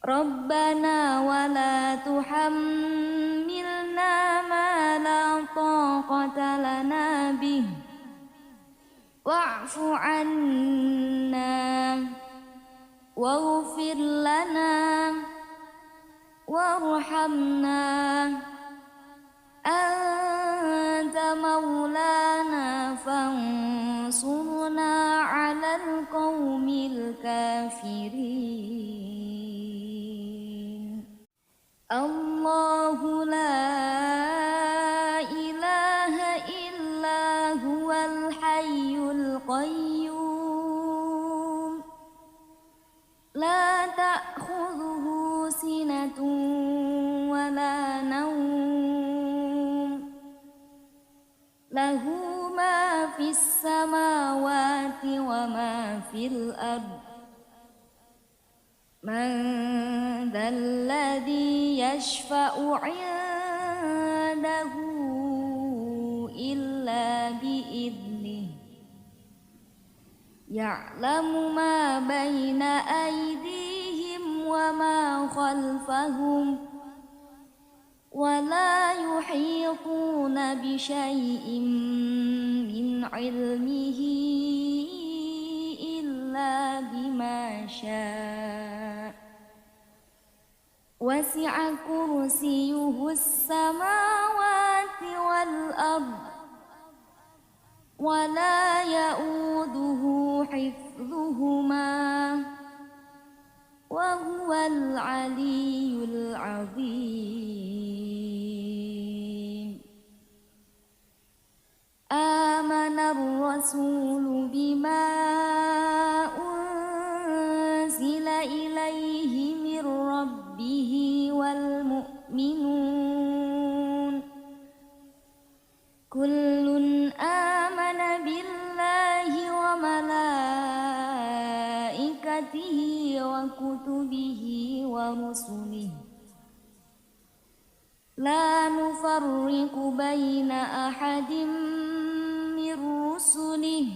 ربنا ولا تحملنا ما لا طاقة لنا به واعف عنا واغفر لنا وارحمنا أنت مولانا فانصرنا على القوم الكافرين الله لا إله إلا هو الحي القيوم لا تأخذه سنة ولا نوم له ما في السماوات وما في الأرض من ذا الذي يشفع عنده إلا بإذنه يعلم ما بين أيديهم وما خلفهم ولا يحيطون بشيء من علمه إلا بما شاء وسع كرسيه السماوات والأرض ولا يؤوده حفظهما وهو العلي العظيم آمن الرسول بما أنزل إليه من ربه والمؤمنون كل آمن بالله وملائكته وكتبه ورسله لا نفرق بين أحد من رسله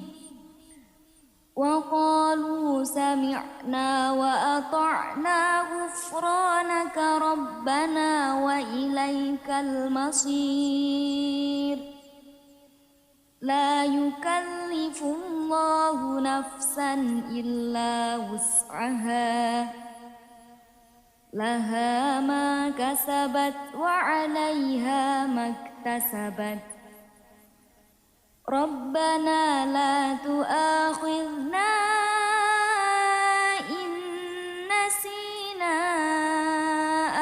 وقالوا سمعنا وأطعنا غفرانك ربنا وإليك المصير لا يكلف الله نفسا إلا وسعها لها ما كسبت وعليها ما اكتسبت ربنا لا تؤاخذنا إن نسينا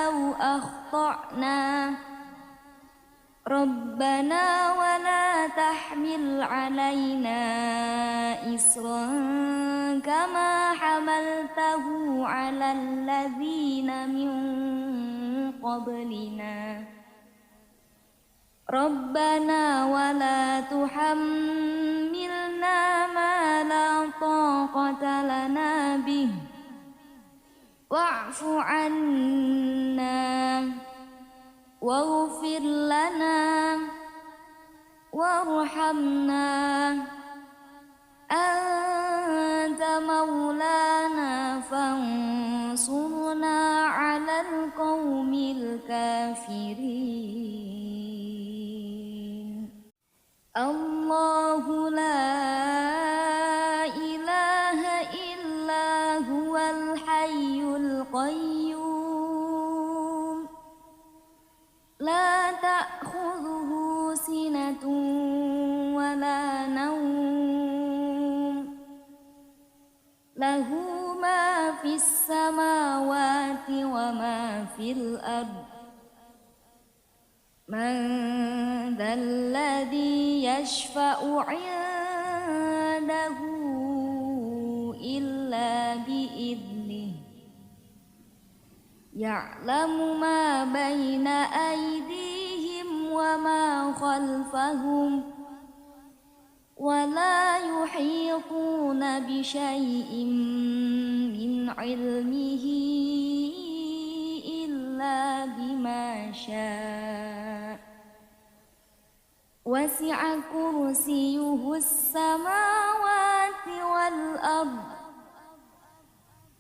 أو أخطأنا ربنا ولا تحمل علينا إصرا كما حملته على الذين من قبلنا ربنا ولا تحملنا ما لا طاقة لنا به واعف عنا واغفر لنا وارحمنا أنت مولانا فانصرنا على القوم الكافرين الله لا إله إلا هو الحي القيوم لا تأخذه سنة ولا نوم له ما في السماوات وما في الأرض من ذا الذي يشفع عنده إلا بإذنه يعلم ما بين أيديهم وما خلفهم ولا يحيطون بشيء من علمه إلا بما شاء وسع كرسيه السماوات والأرض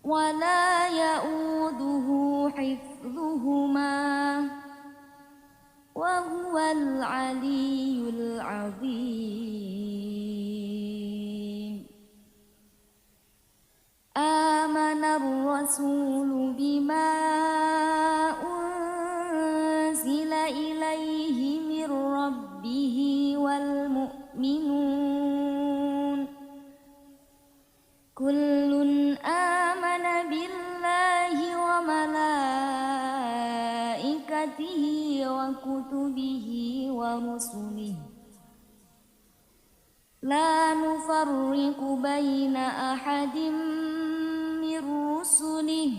ولا يؤوده حفظهما وهو العلي العظيم آمن الرسول بما أنزل إليه من ربه والمؤمنون كل آمن بالله وملائكته وكتبه ورسله لا نفرق بين أحد من رسله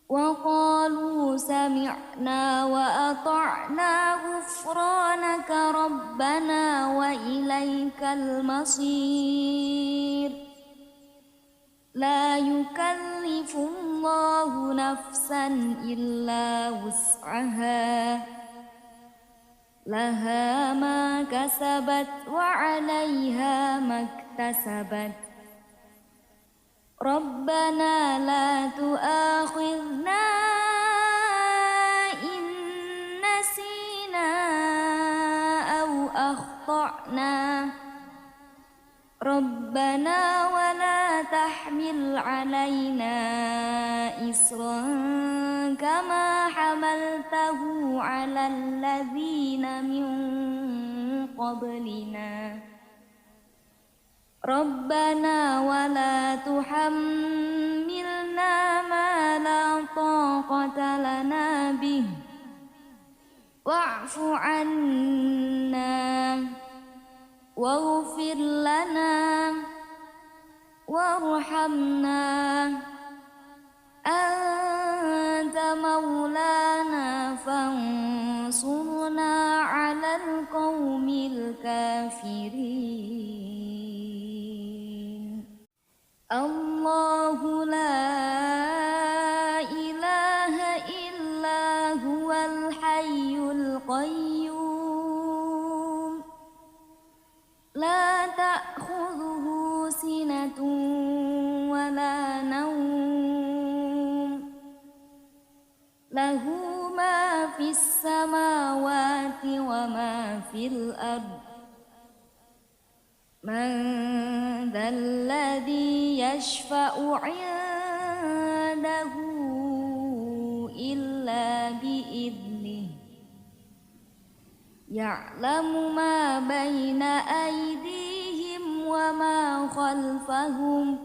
وقالوا سمعنا وأطعنا غفرانك ربنا وإليك المصير لا يكلف الله نفسا إلا وسعها لها ما كسبت وعليها ما اكتسبت ربنا لا تؤاخذنا إن نسينا أو أخطأنا ربنا ولا تحمل علينا إصرا كما حملته على الذين من قبلنا ربنا ولا تحملنا ما لا طاقة لنا به واعف عنا واغفر لنا وارحمنا أنت مولانا فانصرنا على القوم الكافرين الله لا إله إلا هو الحي القيوم لا تأخذه سنة ولا نوم له ما في السماوات وما في الأرض من ذا الذي يشفع عنده إلا بإذنه يعلم ما بين أيديهم وما خلفهم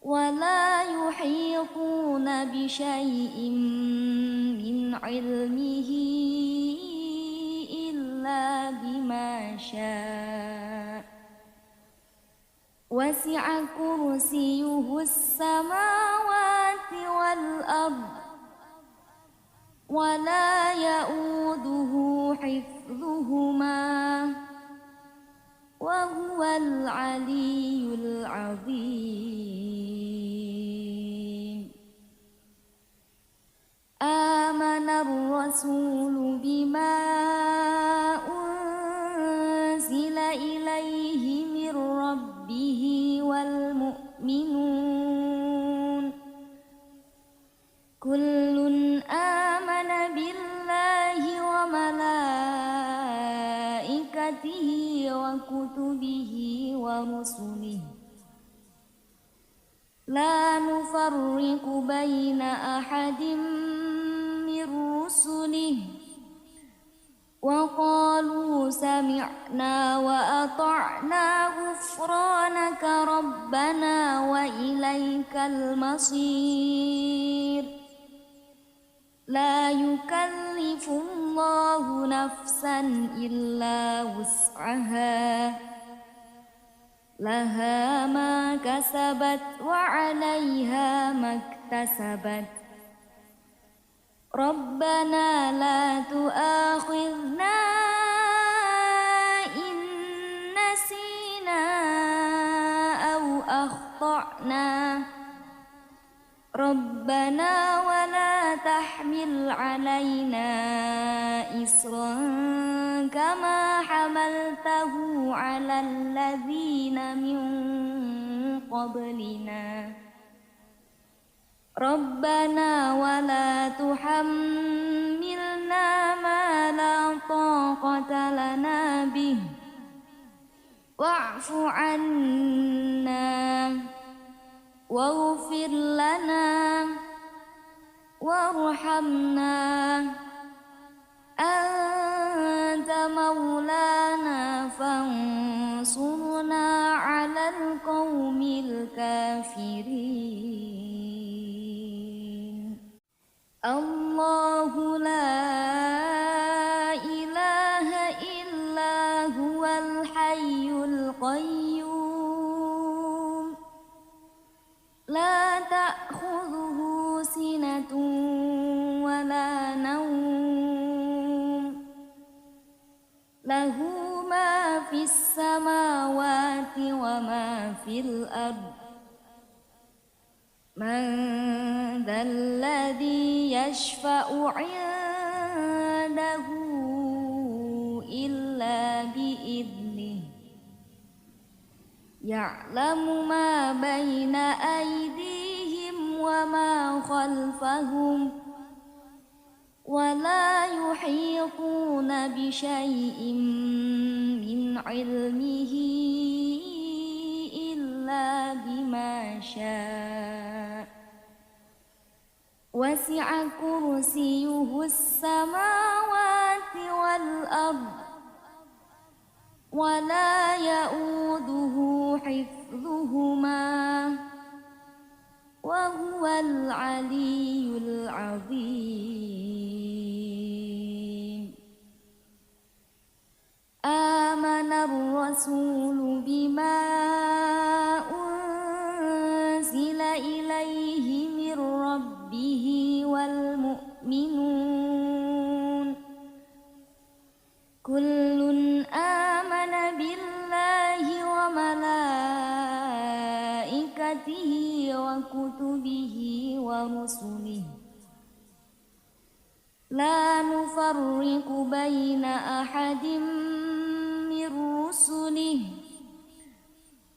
ولا يحيطون بشيء من علمه إلا بما شاء وسع كرسيه السماوات والأرض ولا يؤوده حفظهما وهو العلي العظيم آمن الرسول بما أنزل إليه من ربه والمؤمنون كل آمن بالله وملائكته وكتبه ورسله لا نفرق بين أحد من رسله وقالوا سمعنا وأطعنا غفرانك ربنا وإليك المصير لا يكلف الله نفسا إلا وسعها لها ما كسبت وعليها ما اكتسبت ربنا لا تؤاخذنا إن نسينا أو أخطأنا ربنا ولا تحمل علينا إصرا كما حملته على الذين من قبلنا ربنا ولا تحملنا ما لا طاقة لنا به واعف عنا واغفر لنا وارحمنا أنت مولانا فانصرنا على القوم الكافرين الله لا إله إلا هو الحي القيوم لا تأخذه سنة ولا نوم له ما في السماوات وما في الأرض من ذا الذي يشفع عنده إلا بإذنه يعلم ما بين أيديهم وما خلفهم ولا يحيطون بشيء من علمه إلا بما شاء وسع كرسيه السماوات والأرض ولا يؤوده حفظهما وهو العلي العظيم آمن الرسول بما أنزل إليه من ربه والمؤمنون كل آمن بالله وملائكته وكتبه ورسله لا نفرق بين أحد من رسله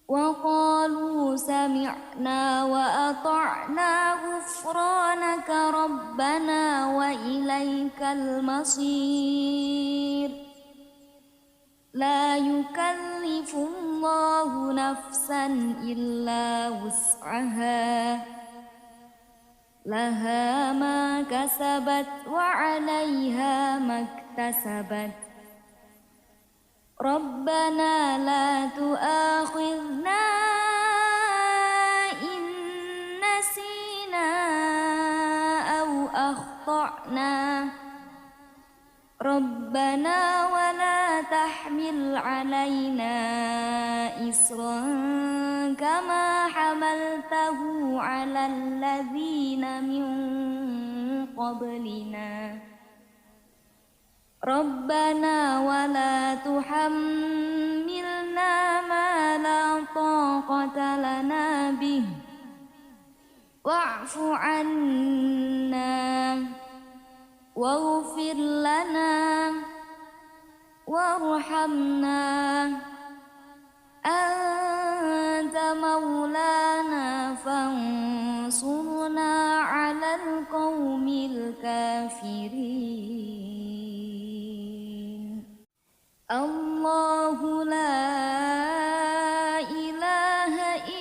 وقالوا سمعنا وأطعنا غفرانك ربنا وإليك المصير لا يكلف الله نفسا إلا وسعها لها ما كسبت وعليها ما اكتسبت ربنا لا تؤاخذنا إن نسينا أو أخطأنا ربنا ولا تحمل علينا إصرا كما حملته على الذين من قبلنا ربنا ولا تحملنا ما لا طاقة لنا به واعف عنا واغفر لنا وارحمنا أنت مولانا فانصرنا على القوم الكافرين الله لا إله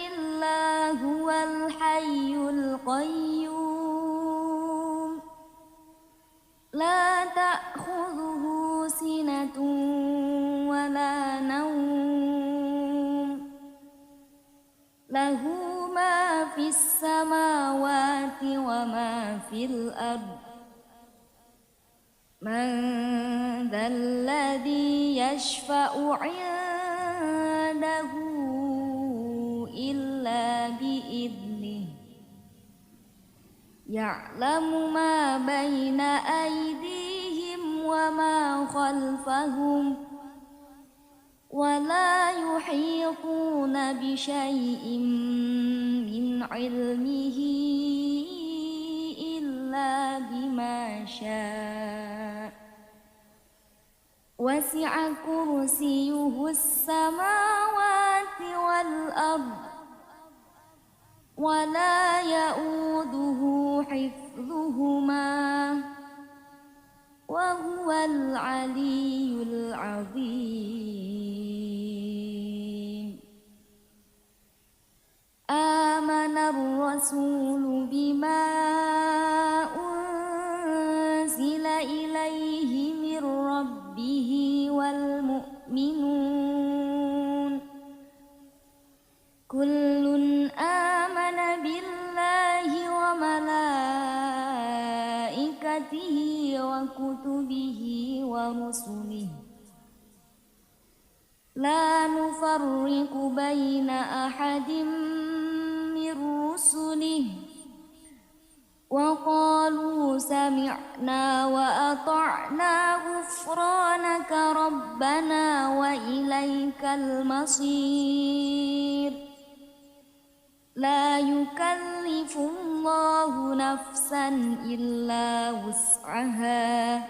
إلا هو الحي القيوم لا تأخذه سنة ولا نوم له ما في السماوات وما في الأرض من ذا الذي يشفع عنده إلا بإذنه يعلم ما بين أيديهم وما خلفهم ولا يحيطون بشيء من علمه إلا بما شاء وسع كرسيه السماوات والأرض ولا يؤوده حفظهما وهو العلي العظيم آمن الرسول بما أنزل إليه من ربه والمؤمنون كل آمن بالله وملائكته وكتبه ورسله لا نفرق بين أحد من رسله وقالوا سمعنا وأطعنا غفرانك ربنا وإليك المصير لا يكلف الله نفسا إلا وسعها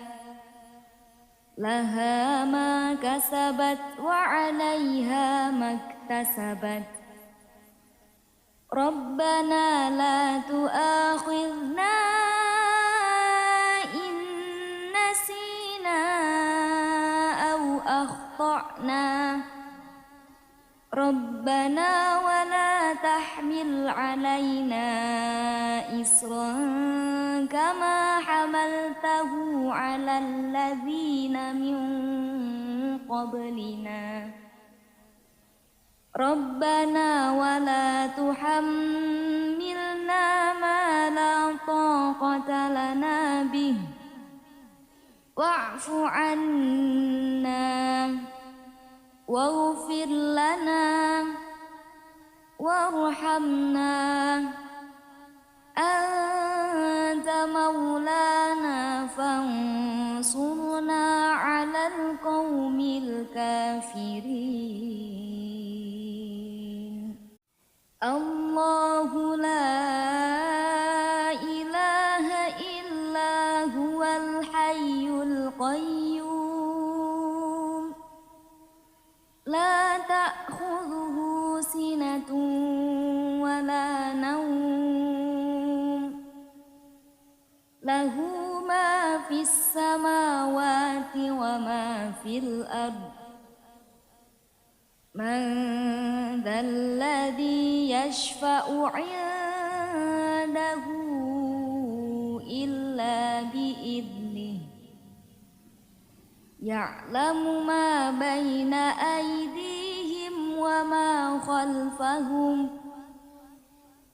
لها ما كسبت وعليها ما اكتسبت ربنا لا تؤاخذنا إن نسينا أو أخطأنا ربنا ولا تحمل علينا إصرا كما حملته على الذين من قبلنا ربنا ولا تحملنا ما لا طاقة لنا به واعف عنا واغفر لنا وارحمنا أنت مولانا فانصرنا على القوم الكافرين الله لا إله إلا هو الحي القيوم لا تأخذه سنة ولا نوم له ما في السماوات وما في الأرض من ذا الذي يشفع عنده إلا بإذنه يعلم ما بين أيديهم وما خلفهم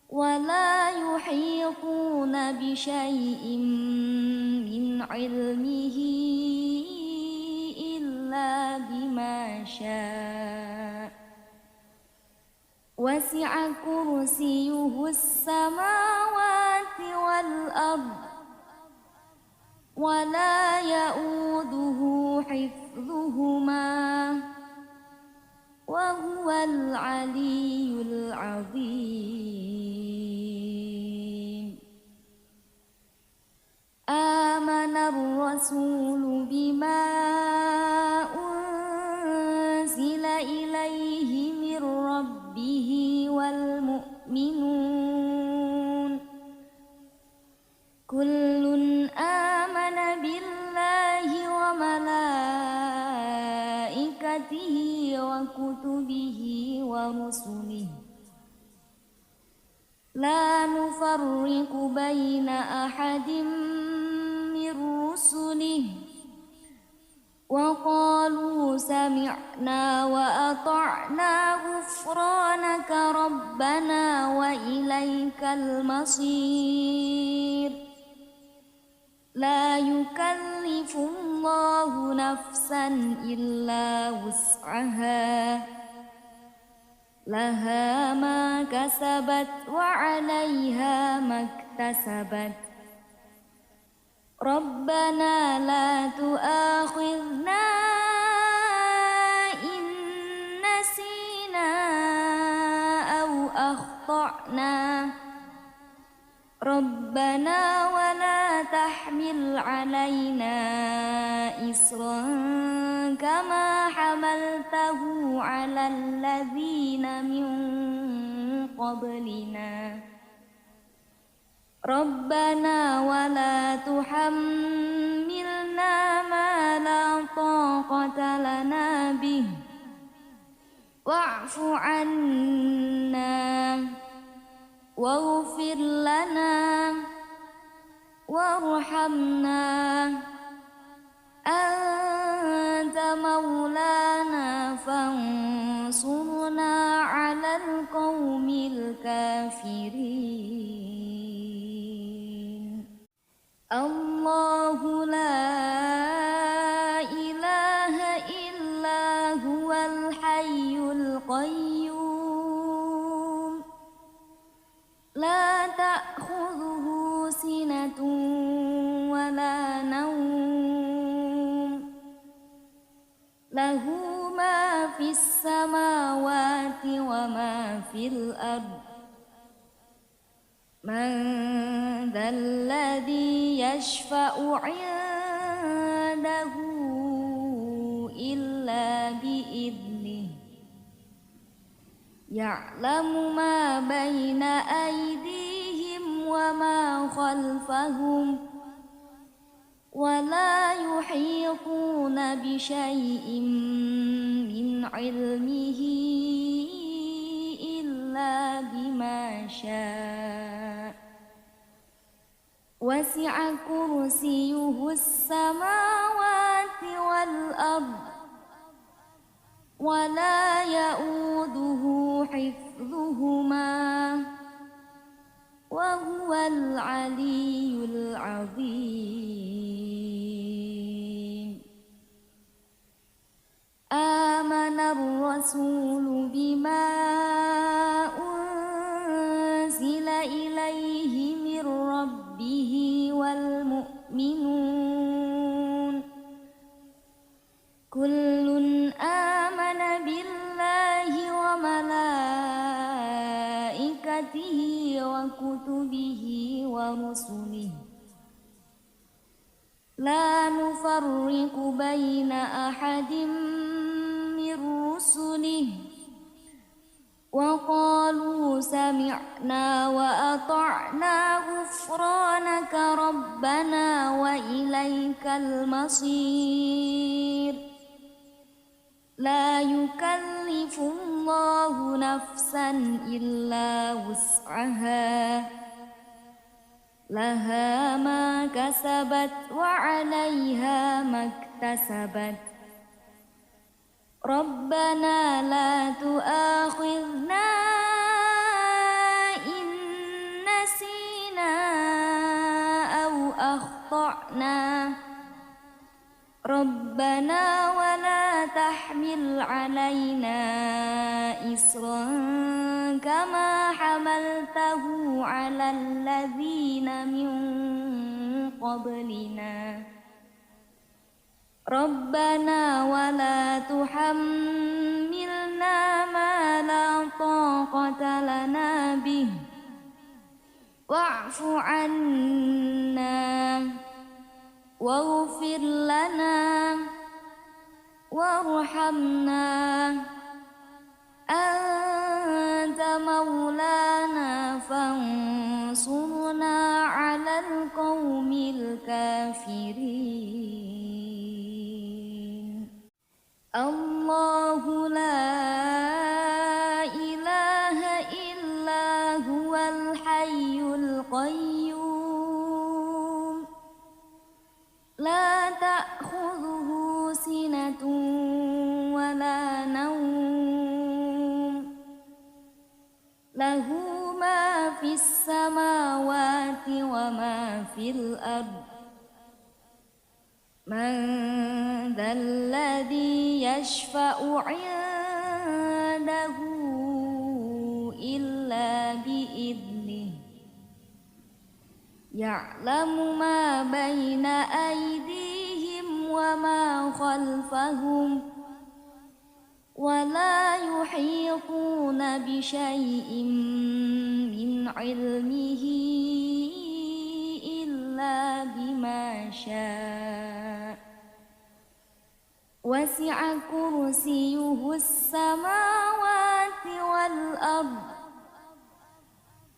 ولا يحيطون بشيء من علمه إلا بما شاء وسع كرسيه السماوات والأرض ولا يؤوده حفظهما وهو العلي العظيم آمن الرسول بما أنزل إليه من ربه والمؤمنون كل آمن بالله وملائكته وكتبه ورسله لا نفرق بين أحد من رسله وقالوا سمعنا وأطعنا غفرانك ربنا وإليك المصير لا يكلف الله نفسا إلا وسعها لها ما كسبت وعليها ما اكتسبت ربنا لا تؤاخذنا إن نسينا أو أخطأنا ربنا ولا تحمل علينا إصرا كما حملته على الذين من قبلنا ربنا ولا تحملنا ما لا طاقة لنا به واعف عنا واغفر لنا وارحمنا أنت مولانا فانصرنا على القوم الكافرين الله لا إله إلا هو الحي القيوم لا تأخذه سنة ولا نوم له ما في السماوات وما في الأرض من ذا الذي يشفع عنده إلا بإذنه يعلم ما بين أيديهم وما خلفهم ولا يحيطون بشيء من علمه إلا بما شاء وسع كرسيه السماوات والأرض ولا يؤوده حفظهما وهو العلي العظيم آمن الرسول بما أنزل إليه من ربه والمؤمنون كل آمن بالله وملائكته وكتبه ورسله لا نفرق بين أحد من رسله وقالوا سمعنا وأطعنا غفرانك ربنا وإليك المصير لا يكلف الله نفسا إلا وسعها لها ما كسبت وعليها ما اكتسبت ربنا لا تؤاخذنا إن نسينا أو أخطأنا ربنا ولا تحمل علينا إصرا كما حملته على الذين من قبلنا ربنا ولا تحملنا ما لا طاقة لنا به واعف عنا واغفر لنا وارحمنا أنت مولانا فانصرنا على القوم الكافرين الله لا إله إلا هو الحي القيوم لا تأخذه سنة له ما في السماوات وما في الأرض من ذا الذي يشفع عنده إلا بإذنه يعلم ما بين أيديهم وما خلفهم ولا يحيطون بشيء من علمه إلا بما شاء وسع كرسيه السماوات والأرض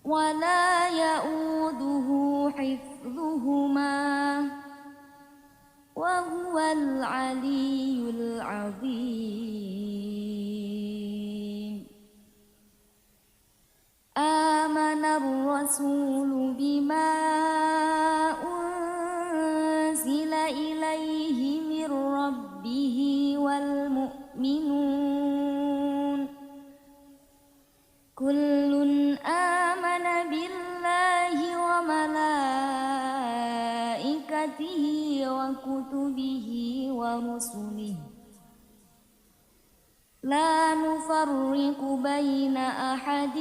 ولا يؤوده حفظهما وهو العلي العظيم آمن الرسول بما أنزل إليه من ربه والمؤمنون كل آمن بالله وملائكته وكتبه ورسله لا نفرق بين أحد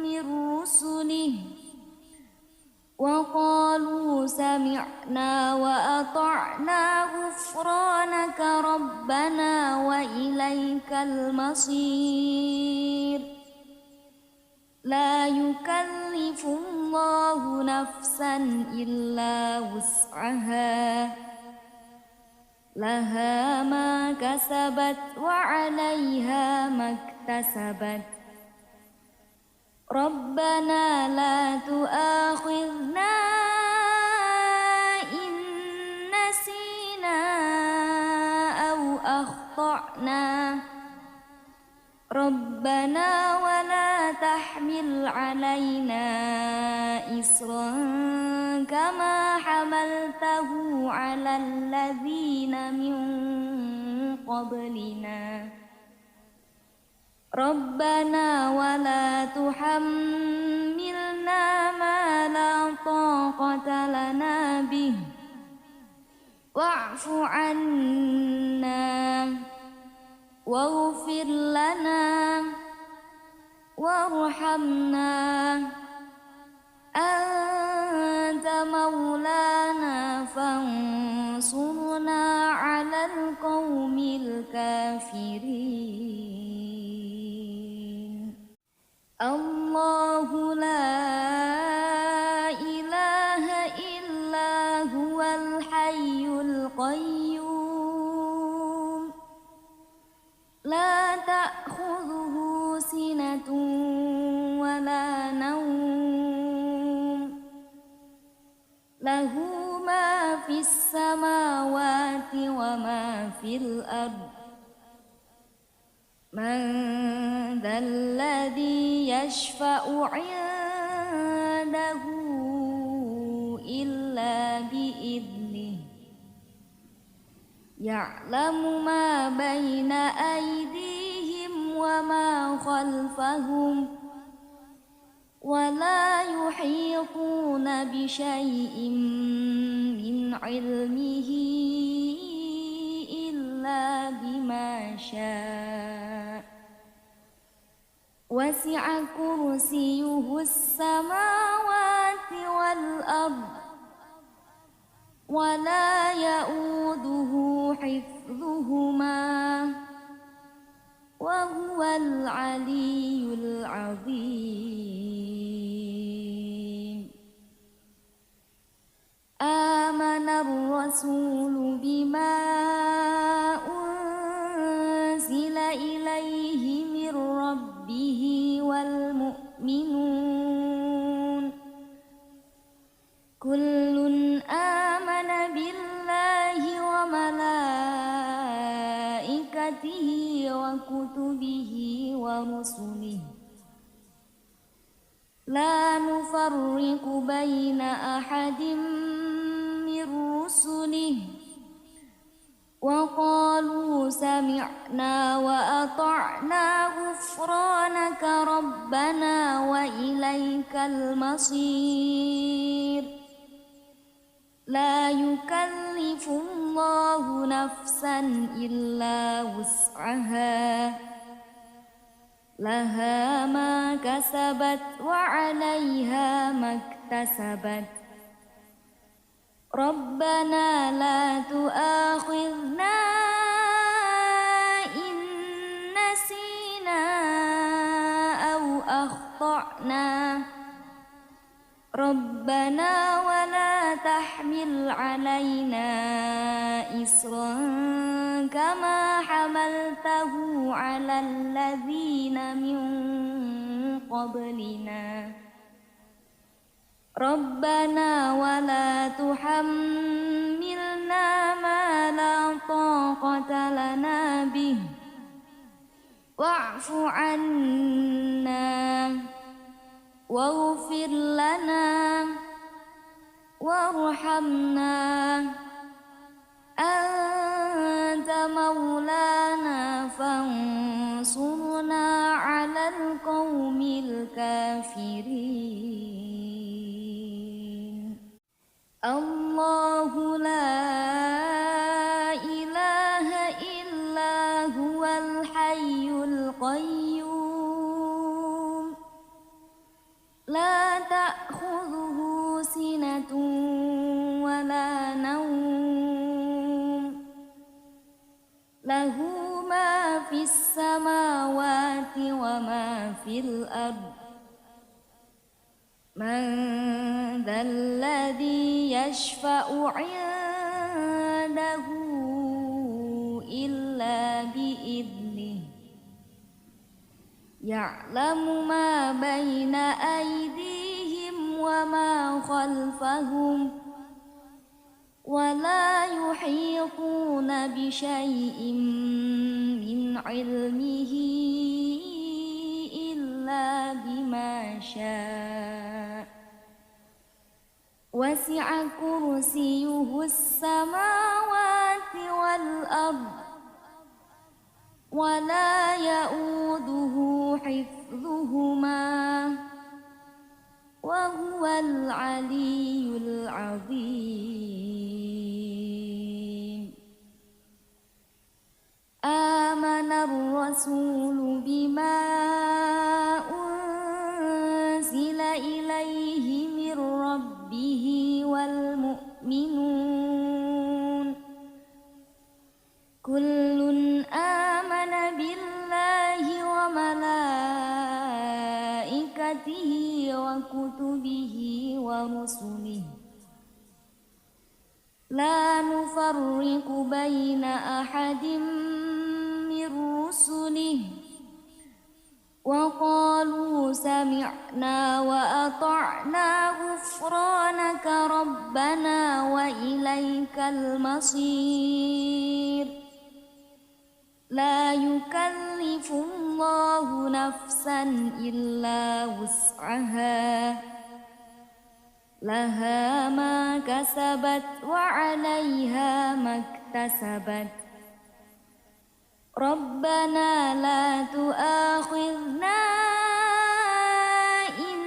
من رسله وقالوا سمعنا وأطعنا غفرانك ربنا وإليك المصير لا يكلف الله نفسا إلا وسعها لها ما كسبت وعليها ما اكتسبت ربنا لا تؤاخذنا إن نسينا أو أخطأنا ربنا ولا تحمل علينا إصرا كما حملته على الذين من قبلنا ربنا ولا تحملنا ما لا طاقة لنا به واعف عنا واغفر لنا وارحمنا أنت مولانا فانصرنا على القوم الكافرين الله لا إله إلا هو الحي القيوم لا تأخذه سنة ولا نوم له ما في السماوات وما في الأرض من ذا الذي يشفع عنده إلا بإذنه يعلم ما بين أيديهم وما خلفهم ولا يحيطون بشيء من علمه إلا بما شاء وسع كرسيه السماوات والأرض ولا يؤوده حفظهما وهو العلي العظيم آمن الرسول بما أنزل إليه من ربه والمؤمنون كل آمن بالله وملائكته وكتبه ورسله لا نفرق بين أحد من رسله وقالوا سمعنا وأطعنا غفرانك ربنا المصير لا يكلف الله نفسا إلا وسعها لها ما كسبت وعليها ما اكتسبت ربنا لا تؤاخذنا إن نسينا أو أخطأنا ربنا ولا تحمل علينا إصرا كما حملته على الذين من قبلنا ربنا ولا تحملنا ما لا طاقة لنا به واعف عنا واغفر لنا وارحمنا أنت مولانا فانصرنا على القوم الكافرين الله لا إله إلا هو الحي القيوم لا تأخذه سنة ولا نوم له ما في السماوات وما في الأرض من ذا الذي يشفع عنده إلا بإذنه يعلم ما بين أيديهم وما خلفهم ولا يحيطون بشيء من علمه إلا بما شاء وسع كرسيه السماوات والأرض ولا يؤوده حفظهما وهو العلي العظيم آمن الرسول بما أنزل إليه من ربه والمؤمنون كل آمن بالله وملائكته وكتبه ورسله لا نفرق بين أحد من رسله وقالوا سمعنا وأطعنا غفرانك ربنا وإليك المصير لا يكلف الله نفسا إلا وسعها لها ما كسبت وعليها ما اكتسبت ربنا لا تؤاخذنا إن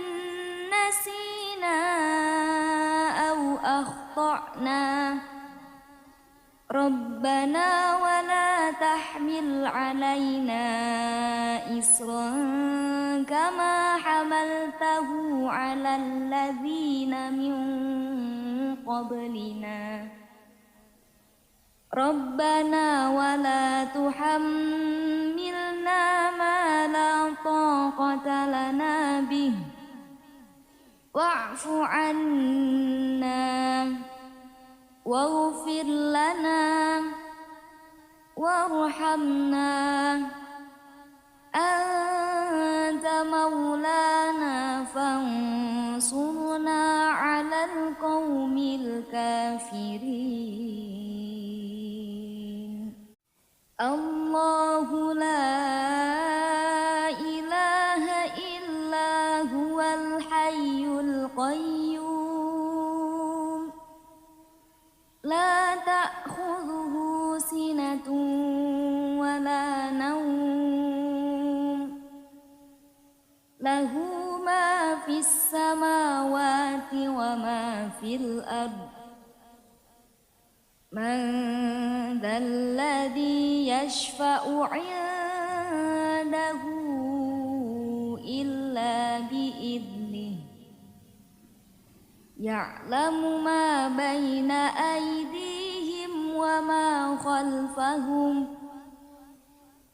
نسينا أو أخطأنا ربنا ولا تحمل علينا إصرا كما حملته على الذين من قبلنا ربنا ولا تحملنا ما لا طاقة لنا به واعف عنا واغفر لنا وارحمنا أنت مولانا فانصرنا على القوم الكافرين الله لا إله إلا هو الحي القيوم لا تأخذه سنة ولا نوم له ما في السماوات وما في الأرض من ذا الذي يشفع عنده إلا بإذنه يعلم ما بين أيديهم وما خلفهم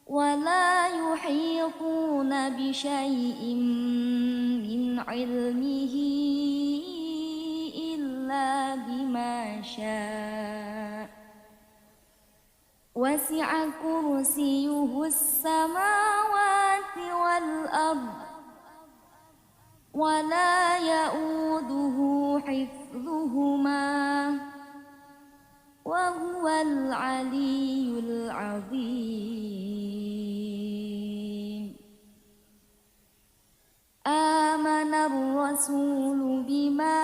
ولا يحيطون بشيء من علمه إلا بما شاء وسع كرسيه السماوات والأرض ولا يؤوده حفظهما وهو العلي العظيم آمن الرسول بما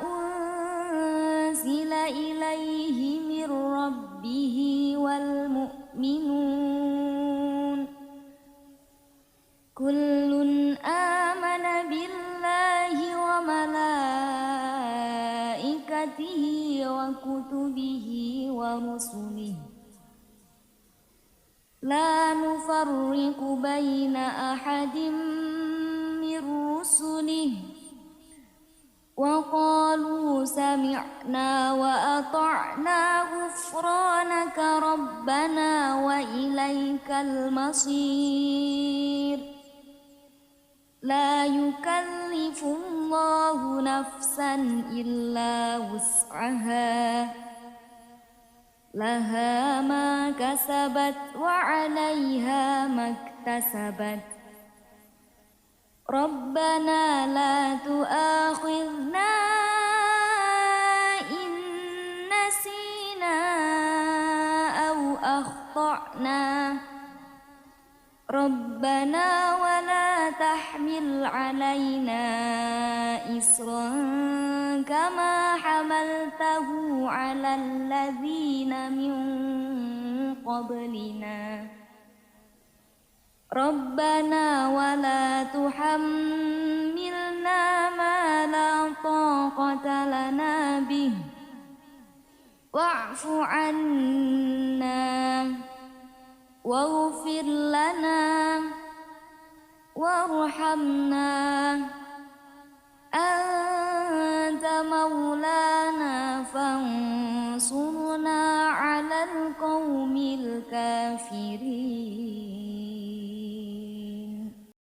أنزل إليه من ربه والمؤمنون كل آمن بالله وملائكته وكتبه ورسله لا نفرق بين أحد من رسله وقالوا سمعنا وأطعنا غفرانك ربنا وإليك المصير لا يكلف الله نفسا إلا وسعها لها ما كسبت وعليها ما اكتسبت ربنا لا تؤاخذنا إن نسينا أو أخطأنا ربنا ولا تحمل علينا إصرا كما حملته على الذين من قبلنا ربنا ولا تحملنا ما لا طاقة لنا به واعف عنا واغفر لنا وارحمنا أنت مولانا فانصرنا على القوم الكافرين